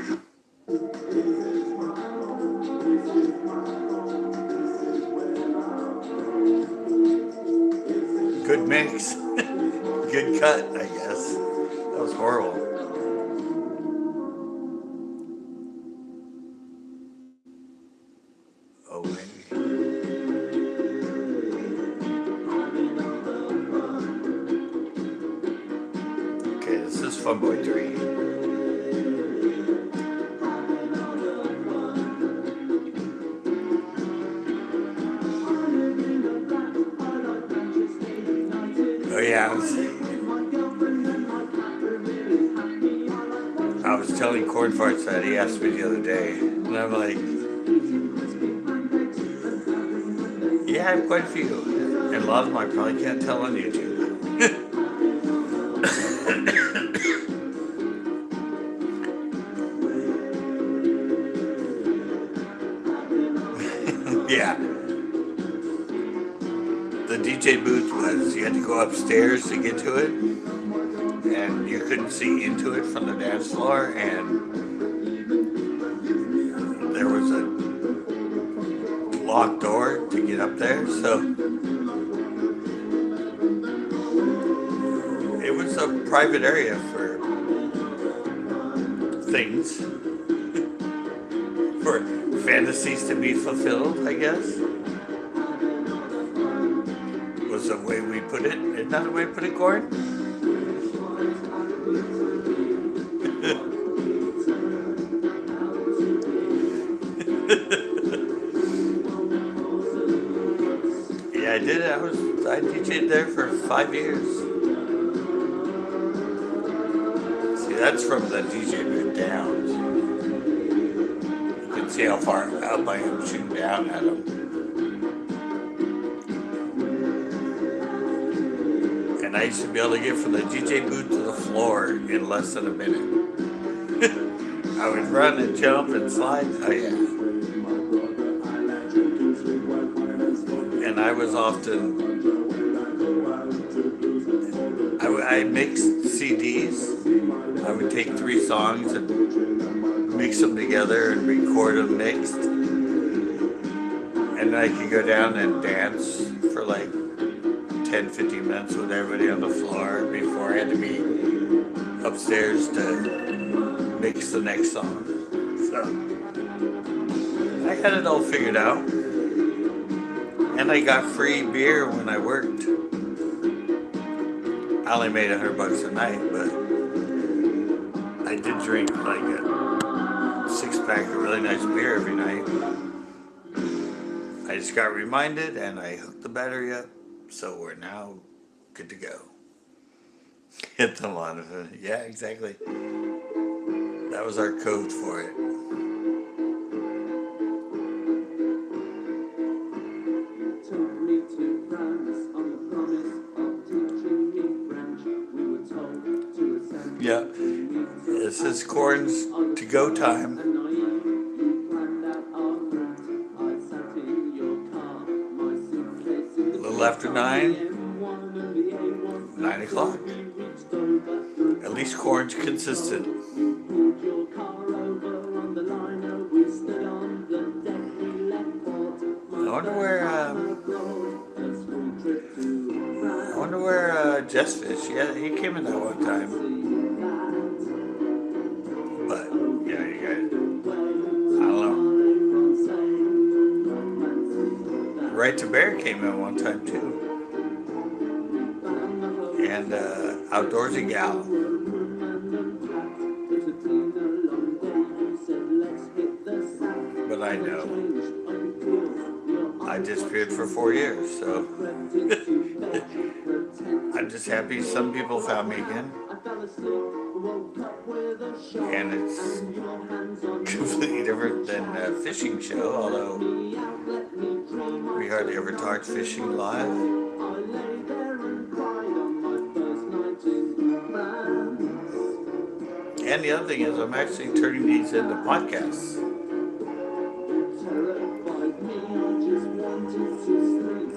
Good mix. Good cut, I guess. That was horrible. Oh, maybe. Okay, this is Fun Boy 3. Oh yeah, I was telling Corn Farts that he asked me the other day, and I'm like, yeah, I have quite a few, and a lot of them I probably can't tell on YouTube. Yeah, the DJ booth was, you had to go upstairs to get to it, and you couldn't see into it from the dance floor, and there was a locked door to get up there, so it was a private area for things, for fantasies to be fulfilled, I guess, was the way we put it. Isn't that the way we put it, Gordon? Yeah, I did. I DJ'd there for 5 years. See, that's from the DJ booth down. You can see how far up I am shooting down at them. And I used to be able to get from the DJ booth to the floor in less than a minute. I would run and jump and slide. Oh yeah. And I was often, I mixed CDs. I would take 3 songs and mix them together and record them mixed. And I could go down and dance for like 10-15 minutes with everybody on the floor before I had to be upstairs to mix the next song. So I had it all figured out. And I got free beer when I worked. I only made $100 a night, but I did drink like a 6-pack of really nice beer every night. I just got reminded and I hooked the battery up, so we're now good to go. Hit the monitor. Yeah, exactly. That was our code for it. Yeah, this is Corn's to-go time. A little after 9 o'clock. At least Corn's consistent. I wonder where Jess is. Yeah, he came in that one time. But yeah, you guys, I don't know. Right to Bear came in one time too. And Outdoorsy Gal. But I know. I disappeared for 4 years, so I'm just happy some people found me again. And it's completely different than a fishing show, although we hardly ever talk fishing live. And the other thing is I'm actually turning these into podcasts.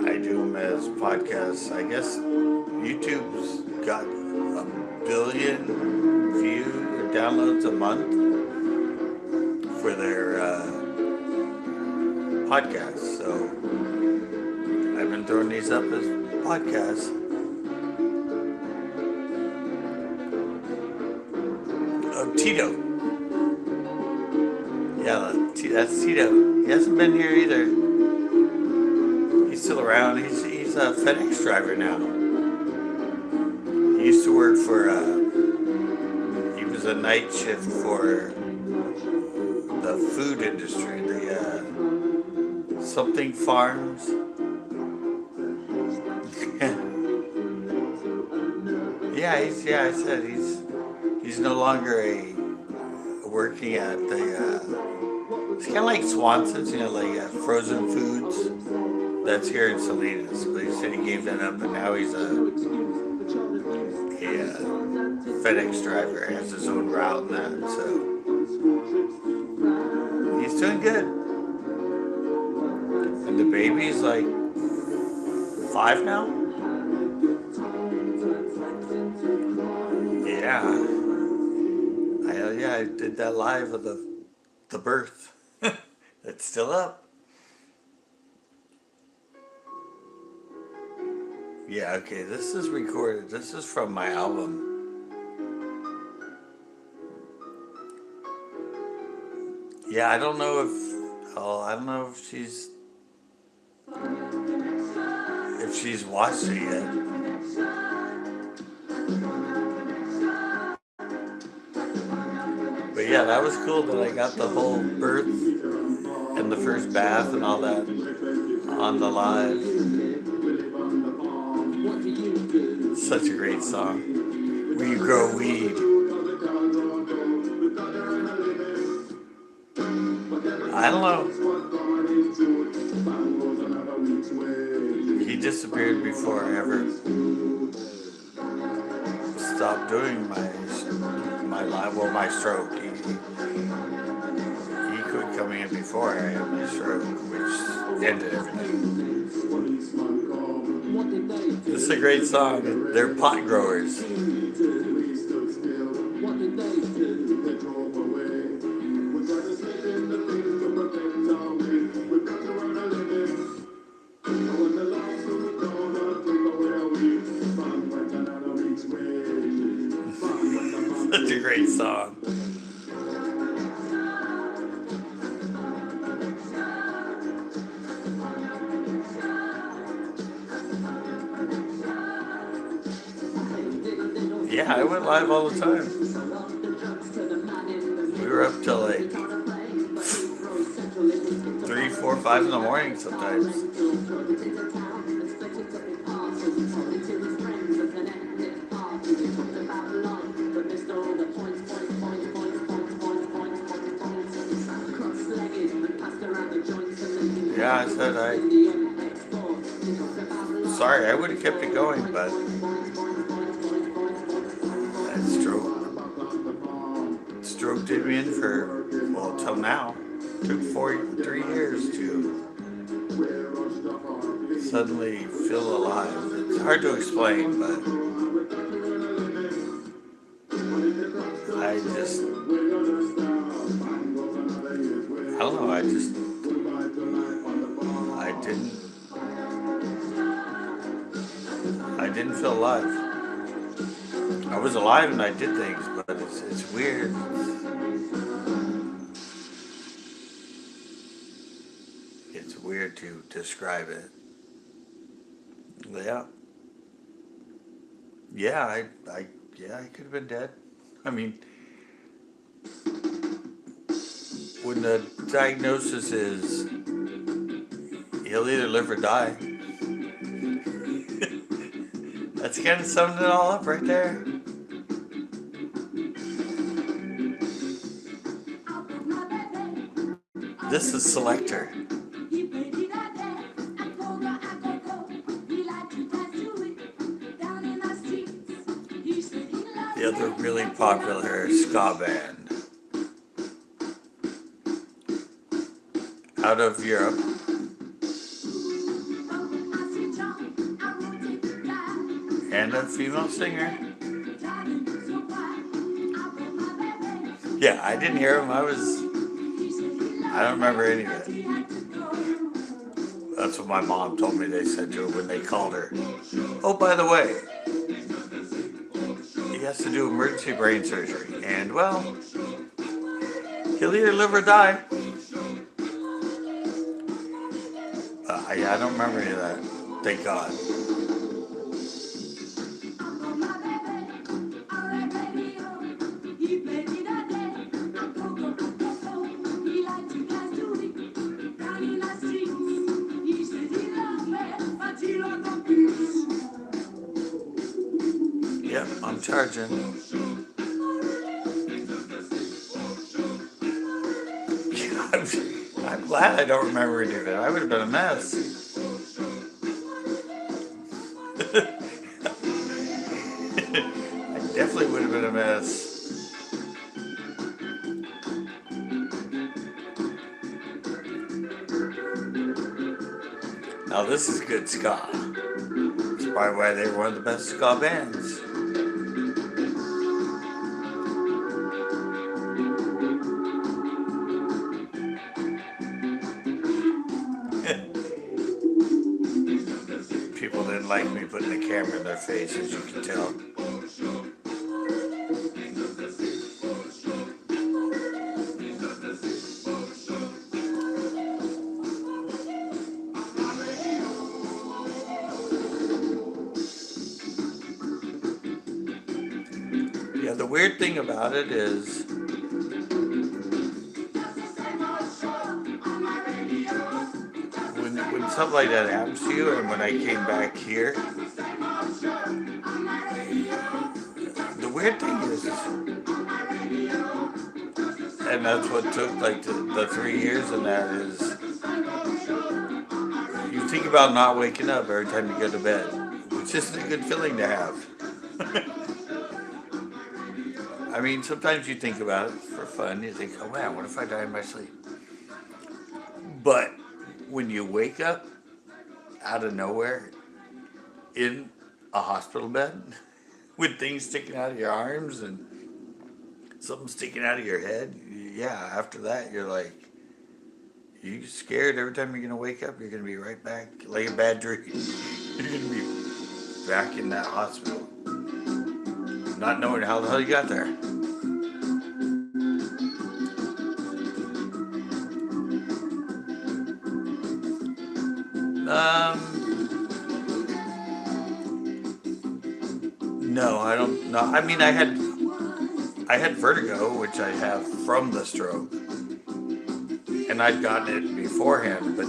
I do them as podcasts. I guess YouTube's got a billion views or downloads a month for their podcasts. So I've been throwing these up as podcasts. Tito. Yeah, that's Tito. He hasn't been here either. He's still around. He's a FedEx driver now. He used to work for, he was a night shift for the food industry, the something farms. I said he's no longer working at the, it's kind of like Swanson's, like frozen foods. That's here in Salinas. But he said he gave that up, and now he's a FedEx driver, has his own route and that. So he's doing good. And the baby's like 5 now. I did that live of the birth. It's still up. Yeah, okay, this is recorded. This is from my album. Yeah, I don't know if she's watched it yet. But yeah, that was cool that I got the whole birth and the first bath and all that on the live. Such a great song. We grow weed. I don't know. He disappeared before I ever stopped doing my live. Well, my stroke. He quit coming in before I had my stroke, which ended everything. This is a great song. They're pot growers. Such a great song. Yeah, I went live all the time. We were up till like 3, 4, 5 in the morning sometimes. Yeah, I said sorry, I would have kept it going, but that stroke did me in for, well, till now. It took 3 years to suddenly feel alive. It's hard to explain, but I don't know, I didn't feel alive. I was alive and I did things, but it's weird. It's weird to describe it. Yeah, I could have been dead. I mean, when the diagnosis is he'll either live or die, that's kind of summed it all up right there. This is Selector. The other really popular ska band out of Europe. and a female singer. Yeah, I didn't hear them. I don't remember any of it. That's what my mom told me they said to her when they called her. Oh, by the way, he has to do emergency brain surgery. And, well, he'll either live or die. Yeah, I don't remember any of that. Thank God. Yep, I'm charging. I'm glad I don't remember any of it. I would have been a mess. I definitely would have been a mess. Now this is good ska. That's probably why they were one of the best ska bands. People didn't like me putting the camera in their face, as you can tell. Yeah, the weird thing about it is when something like that happens to you, and when I came back here, the weird thing is, and that's what took like the 3 years, and that is, you think about not waking up every time you go to bed, which isn't a good feeling to have. I mean, sometimes you think about it for fun. You think, oh man, what if I die in my sleep? But when you wake up out of nowhere in a hospital bed with things sticking out of your arms and something sticking out of your head, yeah, after that you're like, you're scared every time you're going to wake up. You're going to be right back, like a bad dream. You're going to be back in that hospital, not knowing how the hell you got there. No, I don't know. I mean, I had vertigo, which I have from the stroke, and I'd gotten it beforehand, but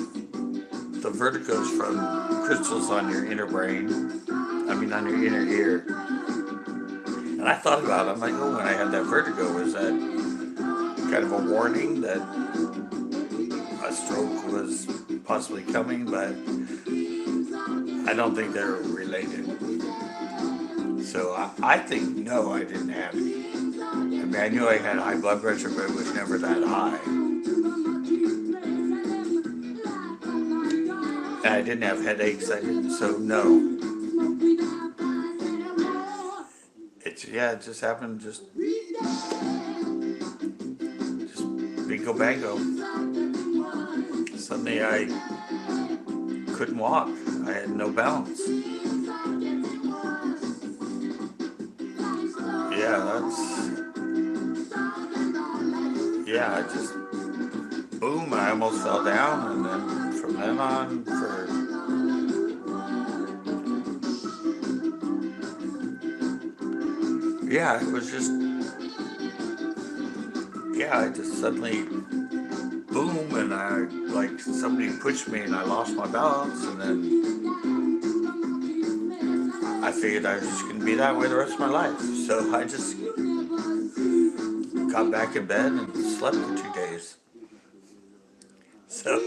the vertigo's from crystals on your inner brain, on your inner ear. And I thought about it, I'm like, oh, when I had that vertigo, was that kind of a warning that a stroke was possibly coming? But I don't think they're related. So I think, no, I didn't have any. I mean, I knew I had high blood pressure, but it was never that high. And I didn't have headaches, so no. It just happened, just bingo bango. Suddenly I couldn't walk. I had no balance. I just, boom, I almost fell down, and then from then on, it was just, I just suddenly, boom, and like somebody pushed me and I lost my balance, and then I figured I was just going to be that way the rest of my life. So I just got back in bed and slept for 2 days. So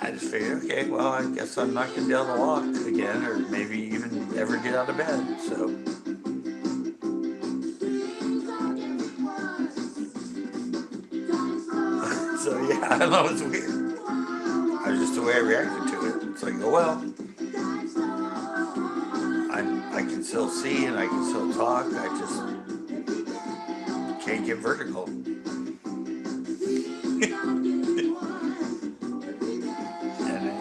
I just figured, okay, well, I guess I'm not going to be able to walk again, or maybe even ever get out of bed. So I don't know, it's weird. I was just the way I reacted to it. It's like, oh well, I can still see and I can still talk. I just can't get vertical. And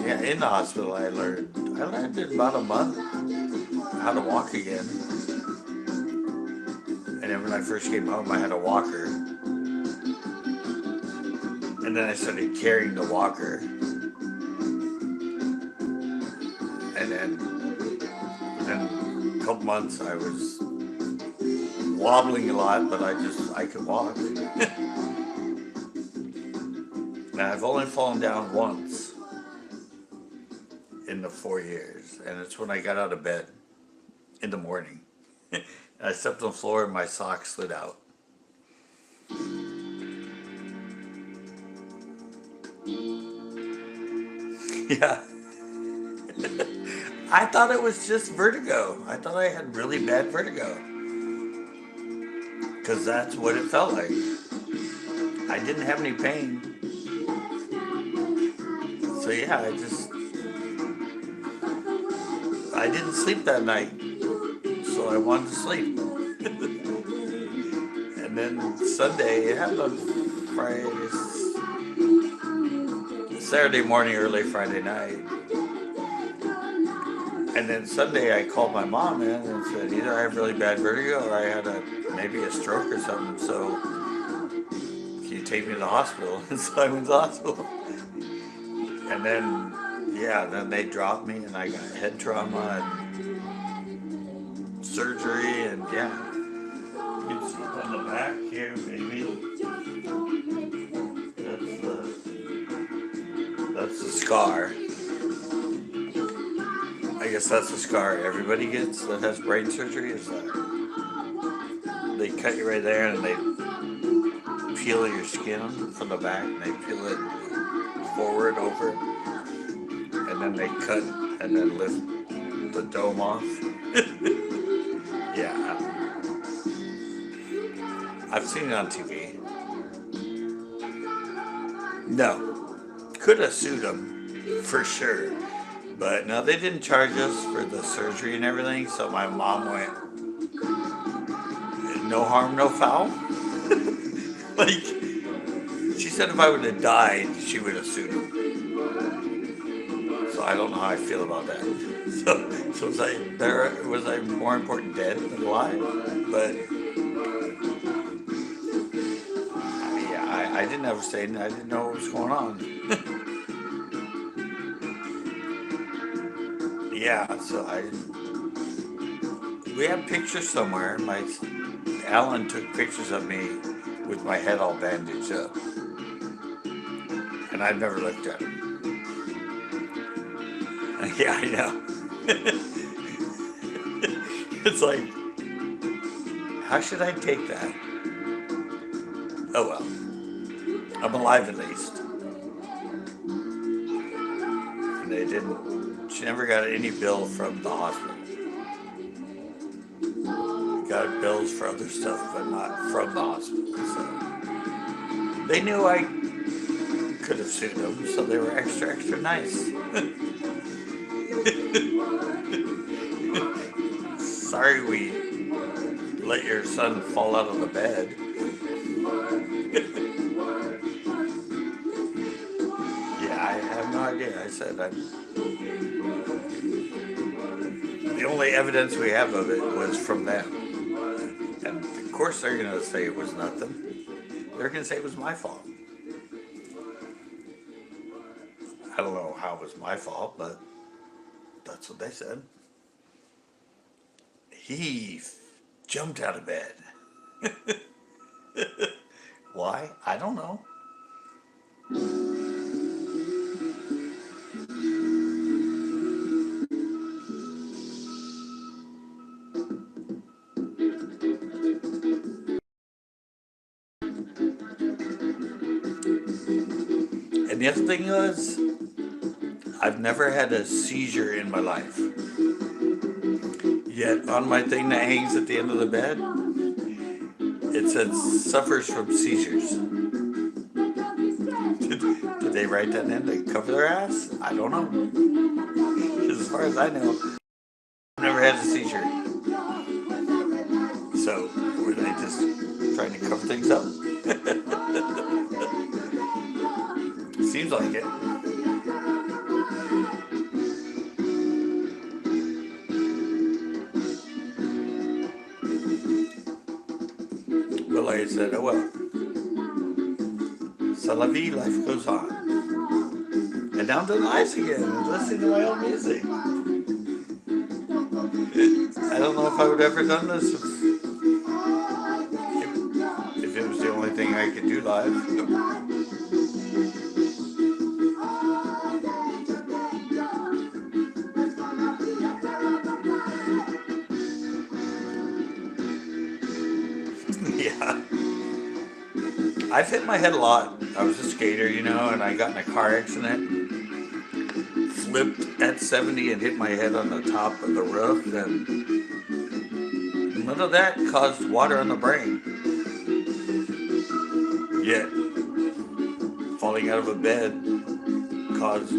yeah, in the hospital I learned in about a month how to walk again. And then when I first came home, I had a walker. And then I started carrying the walker. And then a couple months I was wobbling a lot, but I could walk. And I've only fallen down once in the 4 years. And it's when I got out of bed in the morning. I stepped on the floor and my socks slid out. Yeah. I thought it was just vertigo. I thought I had really bad vertigo. Because that's what it felt like. I didn't have any pain. So yeah, I didn't sleep that night. So I wanted to sleep. And then Sunday, it happened on Friday, Saturday morning, early Friday night. And then Sunday I called my mom in and said either I have really bad vertigo or I had maybe a stroke or something, so can you take me to the hospital? And so I went to the hospital. And then, yeah, then they dropped me and I got head trauma and surgery and yeah. You can see on the back here, baby. That's the scar. I guess that's the scar everybody gets that has brain surgery, is that they cut you right there and they peel your skin from the back and they peel it forward over and then they cut and then lift the dome off. Yeah. I've seen it on TV. No. Could have sued them for sure. But no, they didn't charge us for the surgery and everything, so my mom went, no harm, no foul. Like, she said if I would have died, she would have sued him. So I don't know how I feel about that. So was I more important dead than alive? But yeah, I didn't have a say, I didn't know what was going on. Yeah, so we have pictures somewhere. Alan took pictures of me with my head all bandaged up. And I've never looked at them. Yeah, I know. It's like, how should I take that? Oh well. I'm alive at least. And she never got any bill from the hospital. Got bills for other stuff, but not from the hospital. So they knew I could have sued them, so they were extra nice. Sorry we let your son fall out of the bed. Yeah, I have no idea. I said the only evidence we have of it was from them. And of course they're going to say it was nothing. They're going to say it was my fault. I don't know how it was my fault, but that's what they said. He jumped out of bed. Why? I don't know. And the other thing was, I've never had a seizure in my life. Yet on my thing that hangs at the end of the bed, it said suffers from seizures. Did they write that in to cover their ass? I don't know. As far as I know, I've never had a seizure. So, were they just trying to cover things up? Seems like it. But like I said, oh well. C'est la vie, life goes on. And now I'm doing lives again and listening to my own music. I don't know if I would ever done this if it was the only thing I could do live. Yeah. I've hit my head a lot. I was a skater, you know, and I got in a car accident. Flipped at 70 and hit my head on the top of the roof, and none of that caused water on the brain. Yet, falling out of a bed caused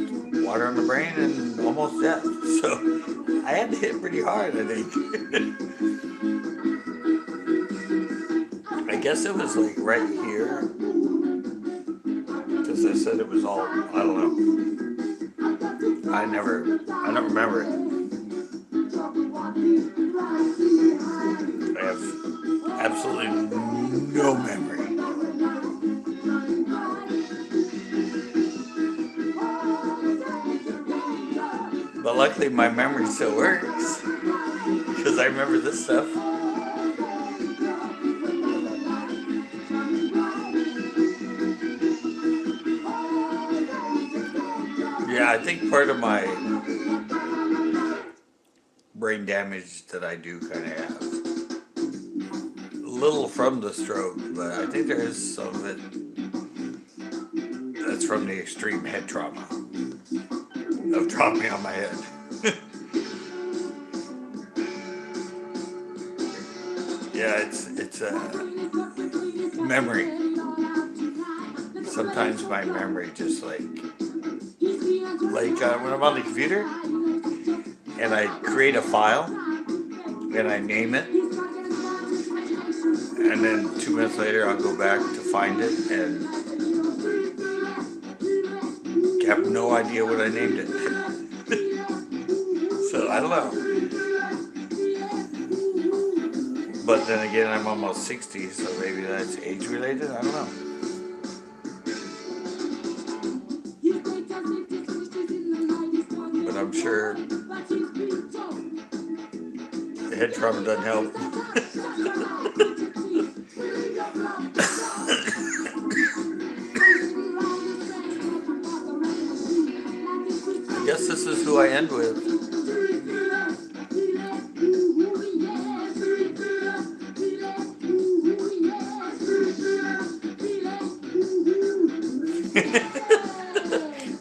water on the brain and almost death. So, I had to hit pretty hard, I think. I guess it was like right here, because I said it was all, I don't know. I don't remember it. I have absolutely no memory. But luckily my memory still works, because I remember this stuff. Yeah, I think part of my brain damage that I do kind of have, a little from the stroke, but I think there is some of it that's from the extreme head trauma of dropping on my head. Yeah, it's a memory. Sometimes my memory just like when I'm on the computer and I create a file and I name it, and then 2 minutes later I'll go back to find it and have no idea what I named it. So I don't know. But then again, I'm almost 60, so maybe that's age related. I don't know. But I'm sure the head trauma doesn't help. I guess this is who I end with.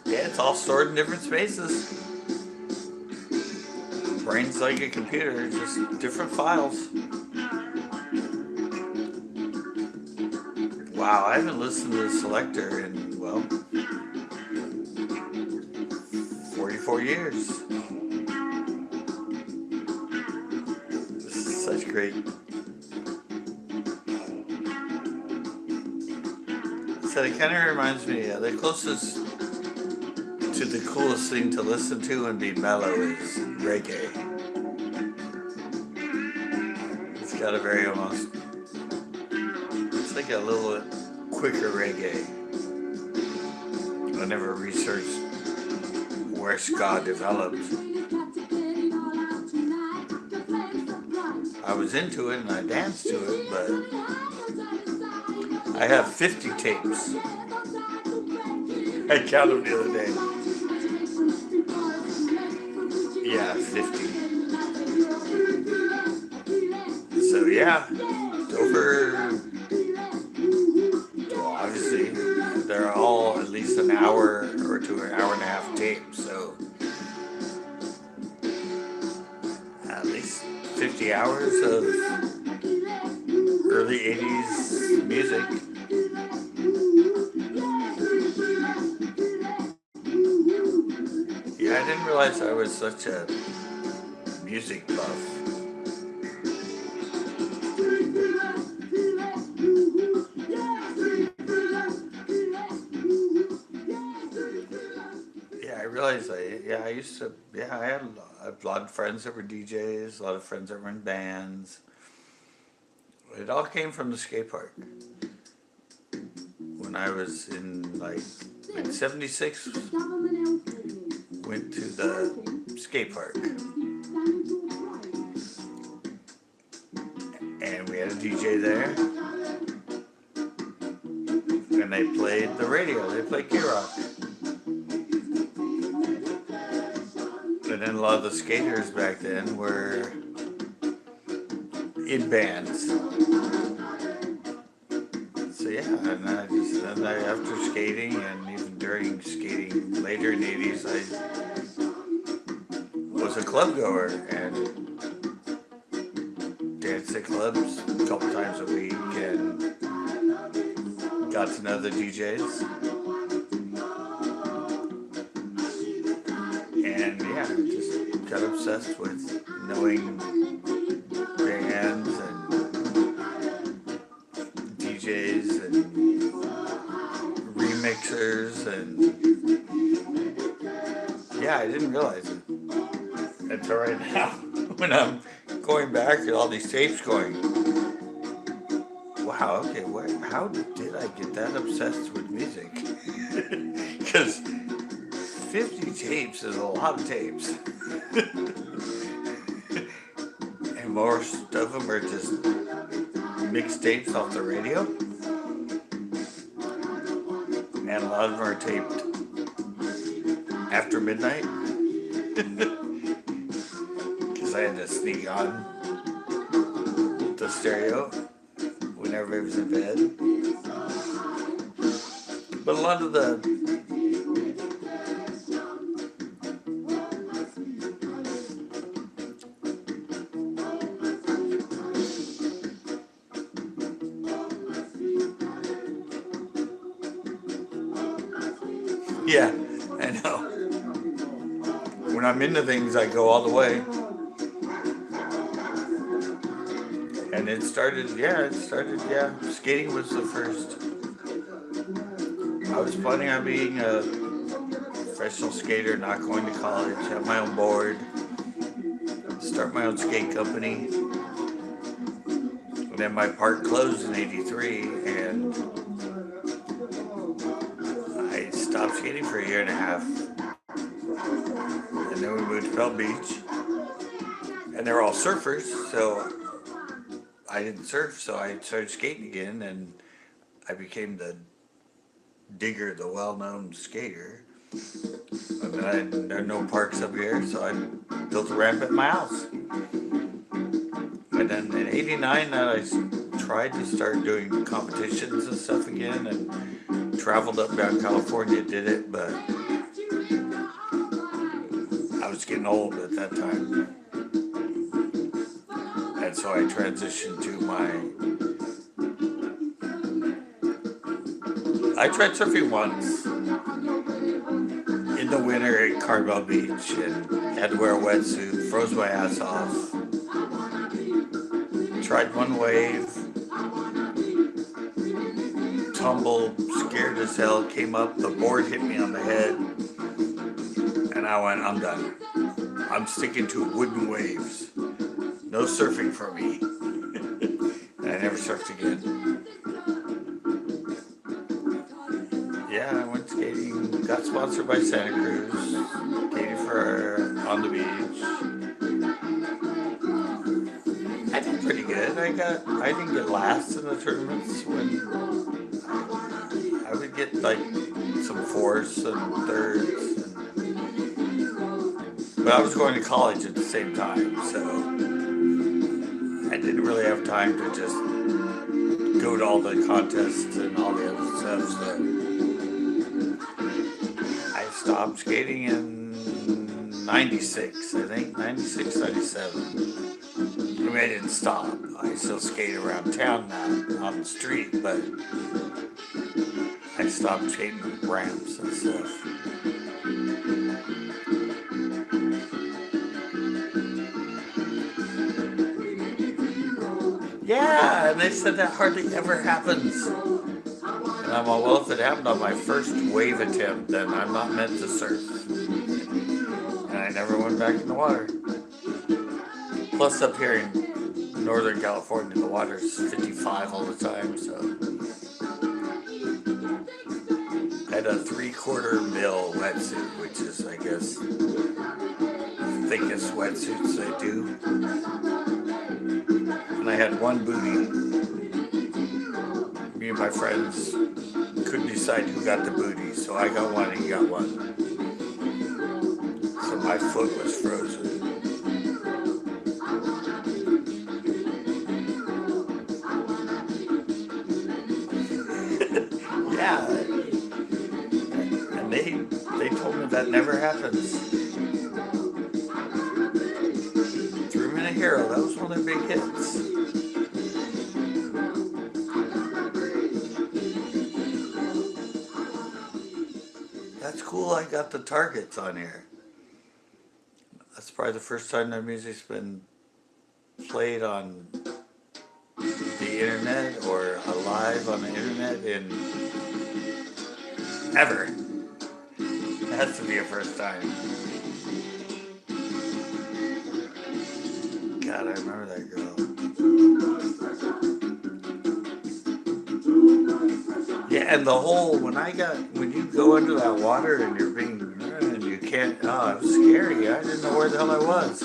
Yeah, it's all stored in different spaces. Brain's like a computer, just different files. Wow, I haven't listened to the Selector in, well, 44 years. This is such great. So it kind of reminds me, the closest to the coolest thing to listen to and be mellow is reggae. It's got a very almost, it's like a little bit quicker reggae. I never researched where ska developed. I was into it and I danced to it, but I have 50 tapes. I counted them the other day. Yeah, 50. So yeah, over, well, obviously, they're all at least an hour or to an hour and a half tape, so at least 50 hours of early 80s music. Yeah, I didn't realize I was such a music buff. realize I used to, I had a lot of friends that were DJs, a lot of friends that were in bands. It all came from the skate park. When I was in '76, went to the skate park. And we had a DJ there. And they played the radio. They played K-Rock. And then a lot of the skaters back then were in bands. So yeah, and after skating and even during skating later in the 80s, I was a club goer and danced at clubs a couple times a week and got to know the DJs. And yeah, just got obsessed with knowing bands and DJs and remixers, and yeah, I didn't realize it until right now when I'm going back to all these tapes going, wow, okay, how did I get that obsessed with music? Because 50 tapes is a lot of tapes. And most of them are just mixtapes off the radio. And a lot of them are taped after midnight. Because I had to sneak on the stereo when everybody was in bed. But a lot of the yeah, I know. When I'm into things, I go all the way. And it started, skating was the first. I was planning on being a professional skater, not going to college, have my own board, start my own skate company. And then my park closed in '83, and I stopped skating for a year and a half. And then we moved to Bell Beach. And they're all surfers, so I didn't surf, so I started skating again, and I became the Digger, the well-known skater. And then there are no parks up here, so I built a ramp at my house. And then in '89, I tried to start doing competitions and stuff again, and traveled up down California, did it, but I was getting old at that time. And so I transitioned to I tried surfing once in the winter at Carmel Beach and had to wear a wetsuit, froze my ass off. Tried one wave, tumbled, scared as hell, came up, the board hit me on the head, and I went, I'm done. I'm sticking to wooden waves. No surfing for me. And I never surfed again. Yeah, I went skating, got sponsored by Santa Cruz, skated for On the Beach. I did pretty good. I didn't get last in the tournaments when I would get like some fourths and thirds. But I was going to college at the same time, so I didn't really have time to just go to all the contests and all the other stuff, so I stopped skating in '96, I think, '96, '97. I mean, I didn't stop. I still skate around town now, on the street, but I stopped skating ramps and stuff. Yeah, and they said that hardly ever happens. And I'm all, well, if it happened on my first wave attempt, then I'm not meant to surf. I never went back in the water. Plus up here in Northern California, the water's 55 all the time, so I had a 3/4 mil wetsuit, which is, I guess, the thickest wetsuits they do. And I had one booty. Me and my friends couldn't decide who got the booty, so I got one and he got one. So my foot was frozen. Yeah, and they told me that never happens. 3-Minute Hero, that was one of their big hits. That's cool, I got the Targets on here. That's probably the first time their music's been played on the internet or live on the internet in ever. It has to be a first time. God, I remember that girl. Yeah, and the whole, when you go into that water and you're being, and you can't, oh, it was scary. I didn't know where the hell I was.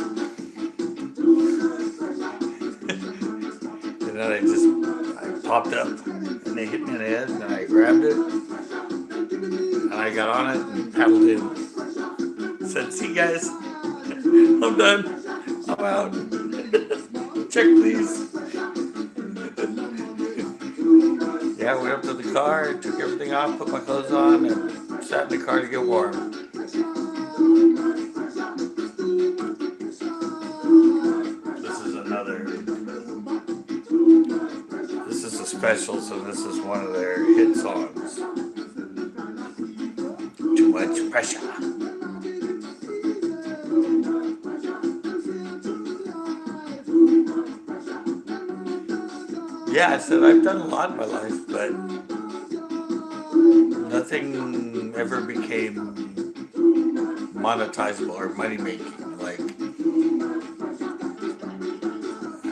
And then I popped up and they hit me in the head and I grabbed it and I got on it and paddled in. Said, see guys, I'm done. I'm out. Check please. Yeah, I went up to the car, took everything off, put my clothes on, and sat in the car to get warm. This is a special, so this is one of their hit songs. Too much pressure. Yeah, I said I've done a lot in my life, but nothing ever became monetizable or money making. Like,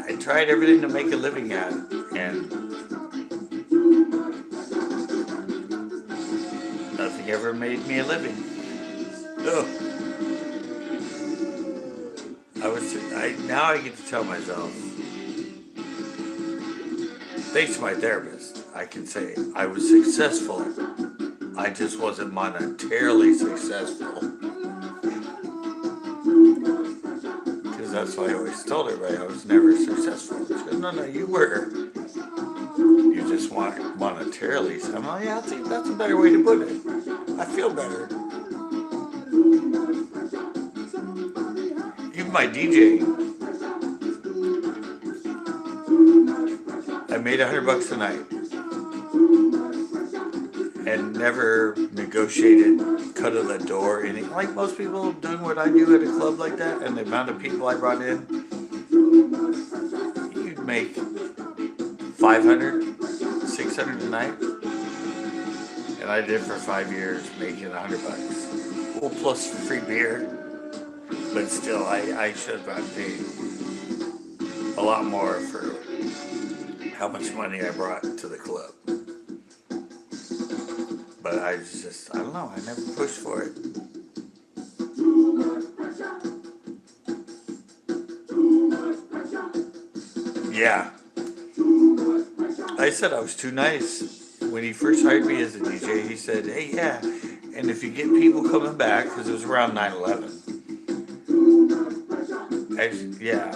I tried everything to make a living at it, and nothing ever made me a living. Ugh. Now I get to tell myself, thanks to my therapist, I can say I was successful. I just wasn't monetarily successful. Because that's why I always told everybody I was never successful. She goes, no, you were. You just want monetarily. So I'm like, yeah, I think that's a better way to put it. I feel better. Even my DJing. I made $100 a night and never negotiated cut of the door, anything. Like most people doing what I do at a club like that, and the amount of people I brought in, you'd make $500, $600 a night, and I did for 5 years, making $100. Well, plus free beer, but still, I should have gotten paid a lot more for how much money I brought to the club. But I don't know, I never pushed for it. Yeah. I said I was too nice. When he first hired me as a DJ, he said, hey, yeah, and if you get people coming back, because it was around 9/11. Yeah.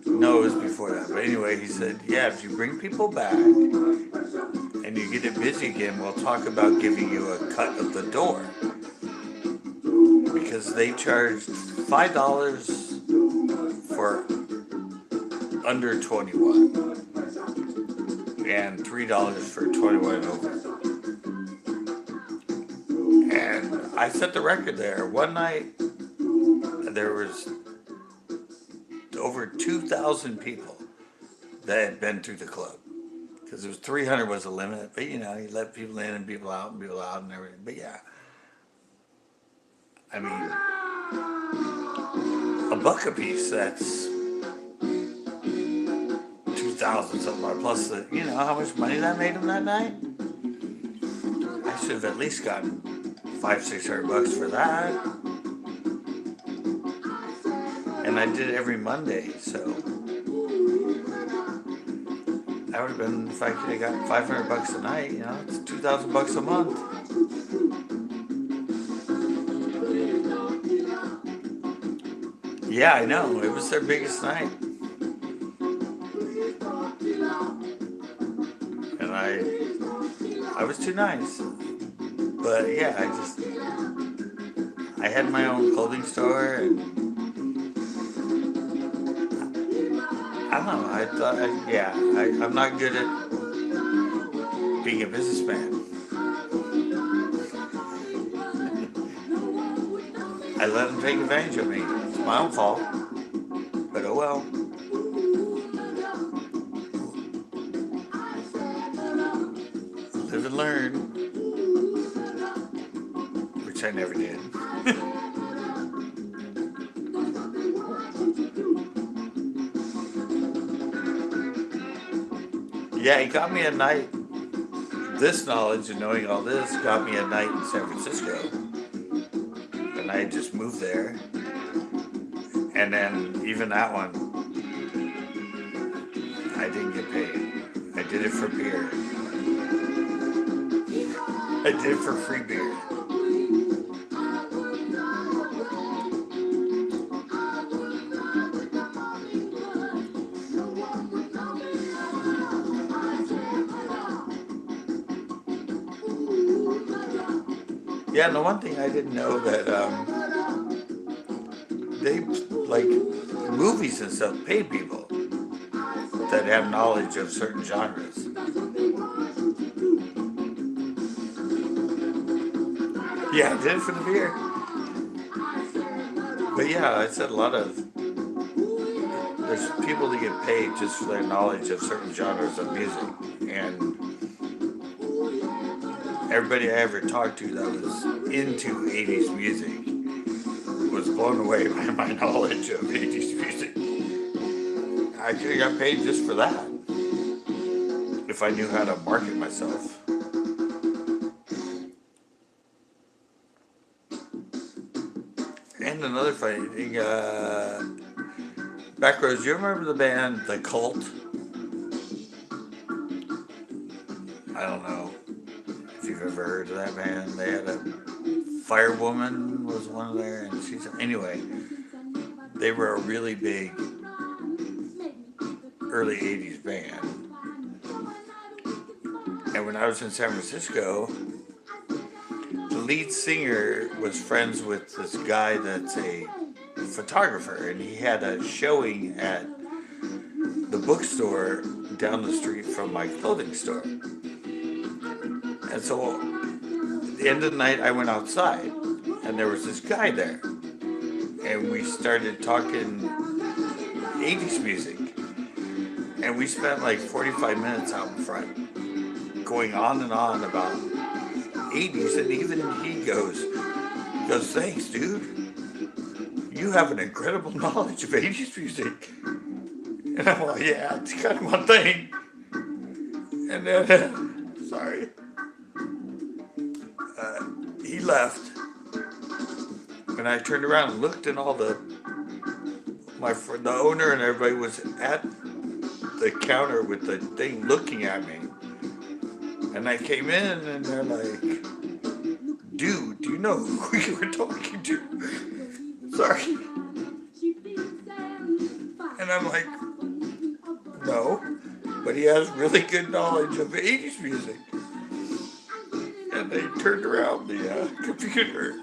No, it was before that. But anyway, he said, yeah, if you bring people back and you get it busy again, we'll talk about giving you a cut of the door. Because they charged $5 for under 21 and $3 for 21 and over. And I set the record there. One night, there was over 2,000 people that had been through the club, because it was 300 was the limit, but you know, you let people in and people out and everything. But yeah, I mean, a buck a piece, that's 2,000 something plus the, you know how much money that made him that night? I should have at least gotten 500-600 bucks for that. And I did it every Monday, so that would have been, if I could have gotten 500 bucks a night, you know, it's 2,000 bucks a month. Yeah, I know, it was their biggest night. And I was too nice. But yeah, I had my own clothing store, and I don't know, I'm not good at being a businessman. I let them take advantage of me. It's my own fault. But oh well. Live and learn. Which I never did. Yeah, he got me a night. This knowledge and knowing all this got me a night in San Francisco. And I just moved there. And then even that one, I didn't get paid. I did it for beer. I did it for free beer. Yeah, and the one thing I didn't know that they, like, movies and stuff pay people that have knowledge of certain genres. Yeah, I did it for the beer. But yeah, I said there's people that get paid just for their knowledge of certain genres of music. And everybody I ever talked to that was into 80's music was blown away by my knowledge of 80's music. I could have got paid just for that if I knew how to market myself. And another funny thing, Backroads, you remember the band The Cult? I don't know if you've ever heard of that band. They had a Firewoman was one of there, and anyway, they were a really big early 80's band. And when I was in San Francisco, the lead singer was friends with this guy that's a photographer, and he had a showing at the bookstore down the street from my clothing store. And so at the end of the night, I went outside, and there was this guy there, and we started talking 80's music, and we spent like 45 minutes out in front going on and on about 80's, and even he goes, thanks, dude. You have an incredible knowledge of 80's music. And I'm like, yeah, it's kind of my thing. And then, sorry, he left. And I turned around and looked, and all the owner and everybody was at the counter with the thing looking at me. And I came in, and they're like, dude, do you know who you were talking to? Sorry. And I'm like, no, but he has really good knowledge of 80's music. And they turned around the computer.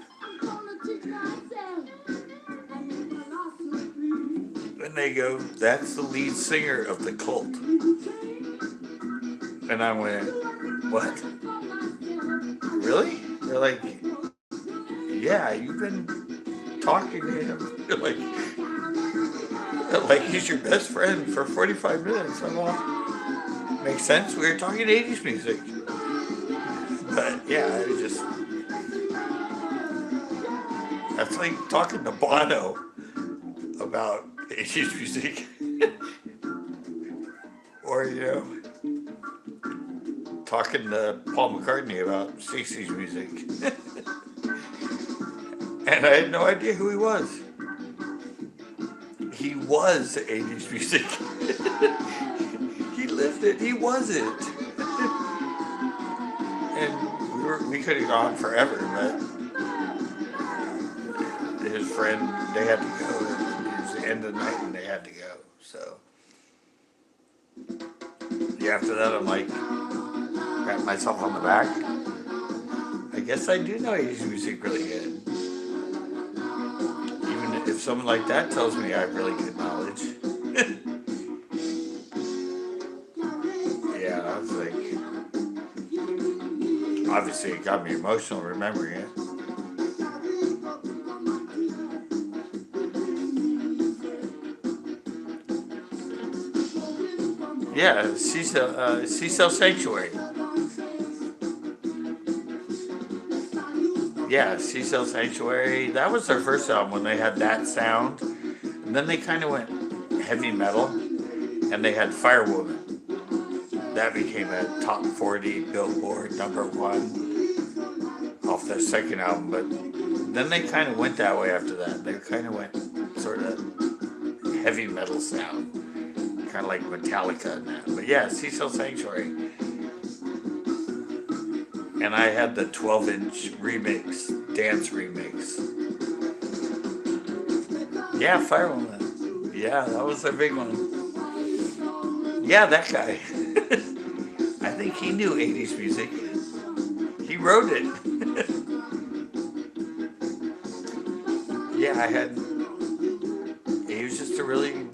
And they go, that's the lead singer of The Cult. And I went, what? Really? They're like, yeah, you've been talking to him. They're like he's your best friend for 45 minutes. I'm like, makes sense. We were talking 80's music. But yeah, I That's like talking to Bono about 80s music. Or, talking to Paul McCartney about 60s music. And I had no idea who he was. He was 80s music. He lived it. He was it. And we could have gone forever, but his friend, they had to go. It was the end of the night and they had to go. So, yeah, after that, I'm like, pat myself on the back. I guess I do know 80s music really good. Even if someone like that tells me I have really good knowledge. Yeah, I was like, obviously it got me emotional remembering it. Yeah, Seashell Sanctuary. Yeah, Seashell Sanctuary. That was their first album when they had that sound. And then they kind of went heavy metal. And they had Firewoman. That became a top 40 Billboard #1 off their second album. But then they kind of went that way after that. They kind of went sort of heavy metal sound. Kind of like Metallica and that. But yeah, Seashell Sanctuary. And I had the 12-inch remix, dance remix. Yeah, Firewoman. Yeah, that was their big one. Yeah, that guy. I think he knew 80s music. He wrote it. Yeah, he was just a really,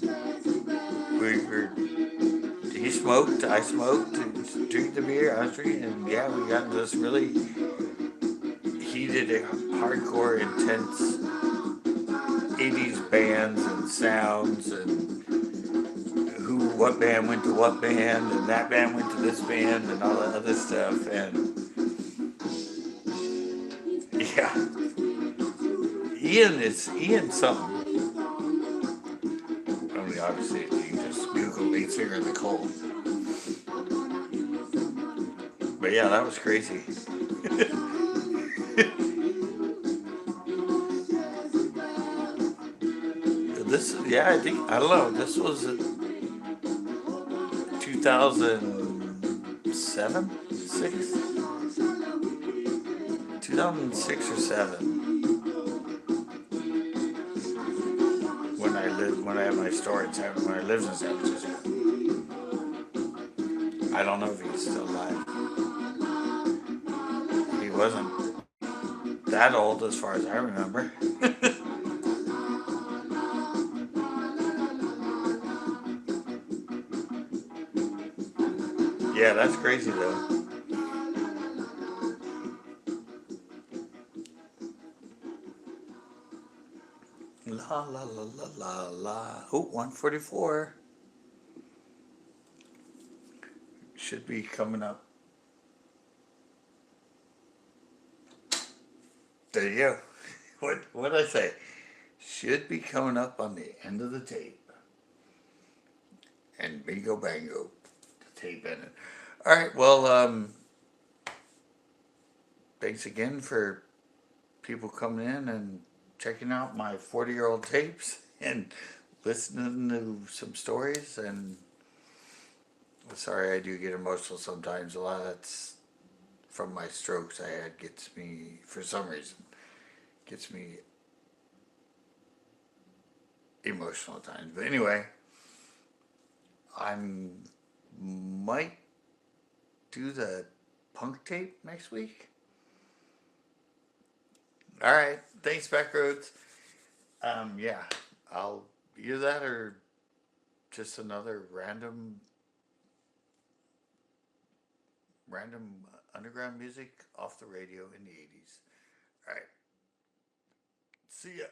he smoked, I smoked, and drank the beer, I was drinking, and yeah, we got into this really heated, hardcore, intense 80s bands and sounds, and what band went to what band, and that band went to this band, and all that other stuff, and yeah, Ian something. I mean, obviously, you can just Google lead singer of the Cold. But yeah, that was crazy. I don't know, this was 2007, 6? 2006 or 7. When I had my store in when I lived in San Francisco. I don't know if he's still alive. He wasn't that old as far as I remember. Yeah, that's crazy though. La la la la la la. Oh, 144. Should be coming up. There you go. What did I say? Should be coming up on the end of the tape. And bingo bango. The tape in it. Alright, well, thanks again for people coming in and checking out my 40-year-old tapes and listening to some stories. And sorry, I do get emotional sometimes. A lot of that's from my strokes I had, gets me, for some reason, gets me emotional at times. But anyway, I might do the punk tape next week. All right, thanks, Backroads. Yeah, I'll either that or just another random underground music off the radio in the 80s. All right, see ya.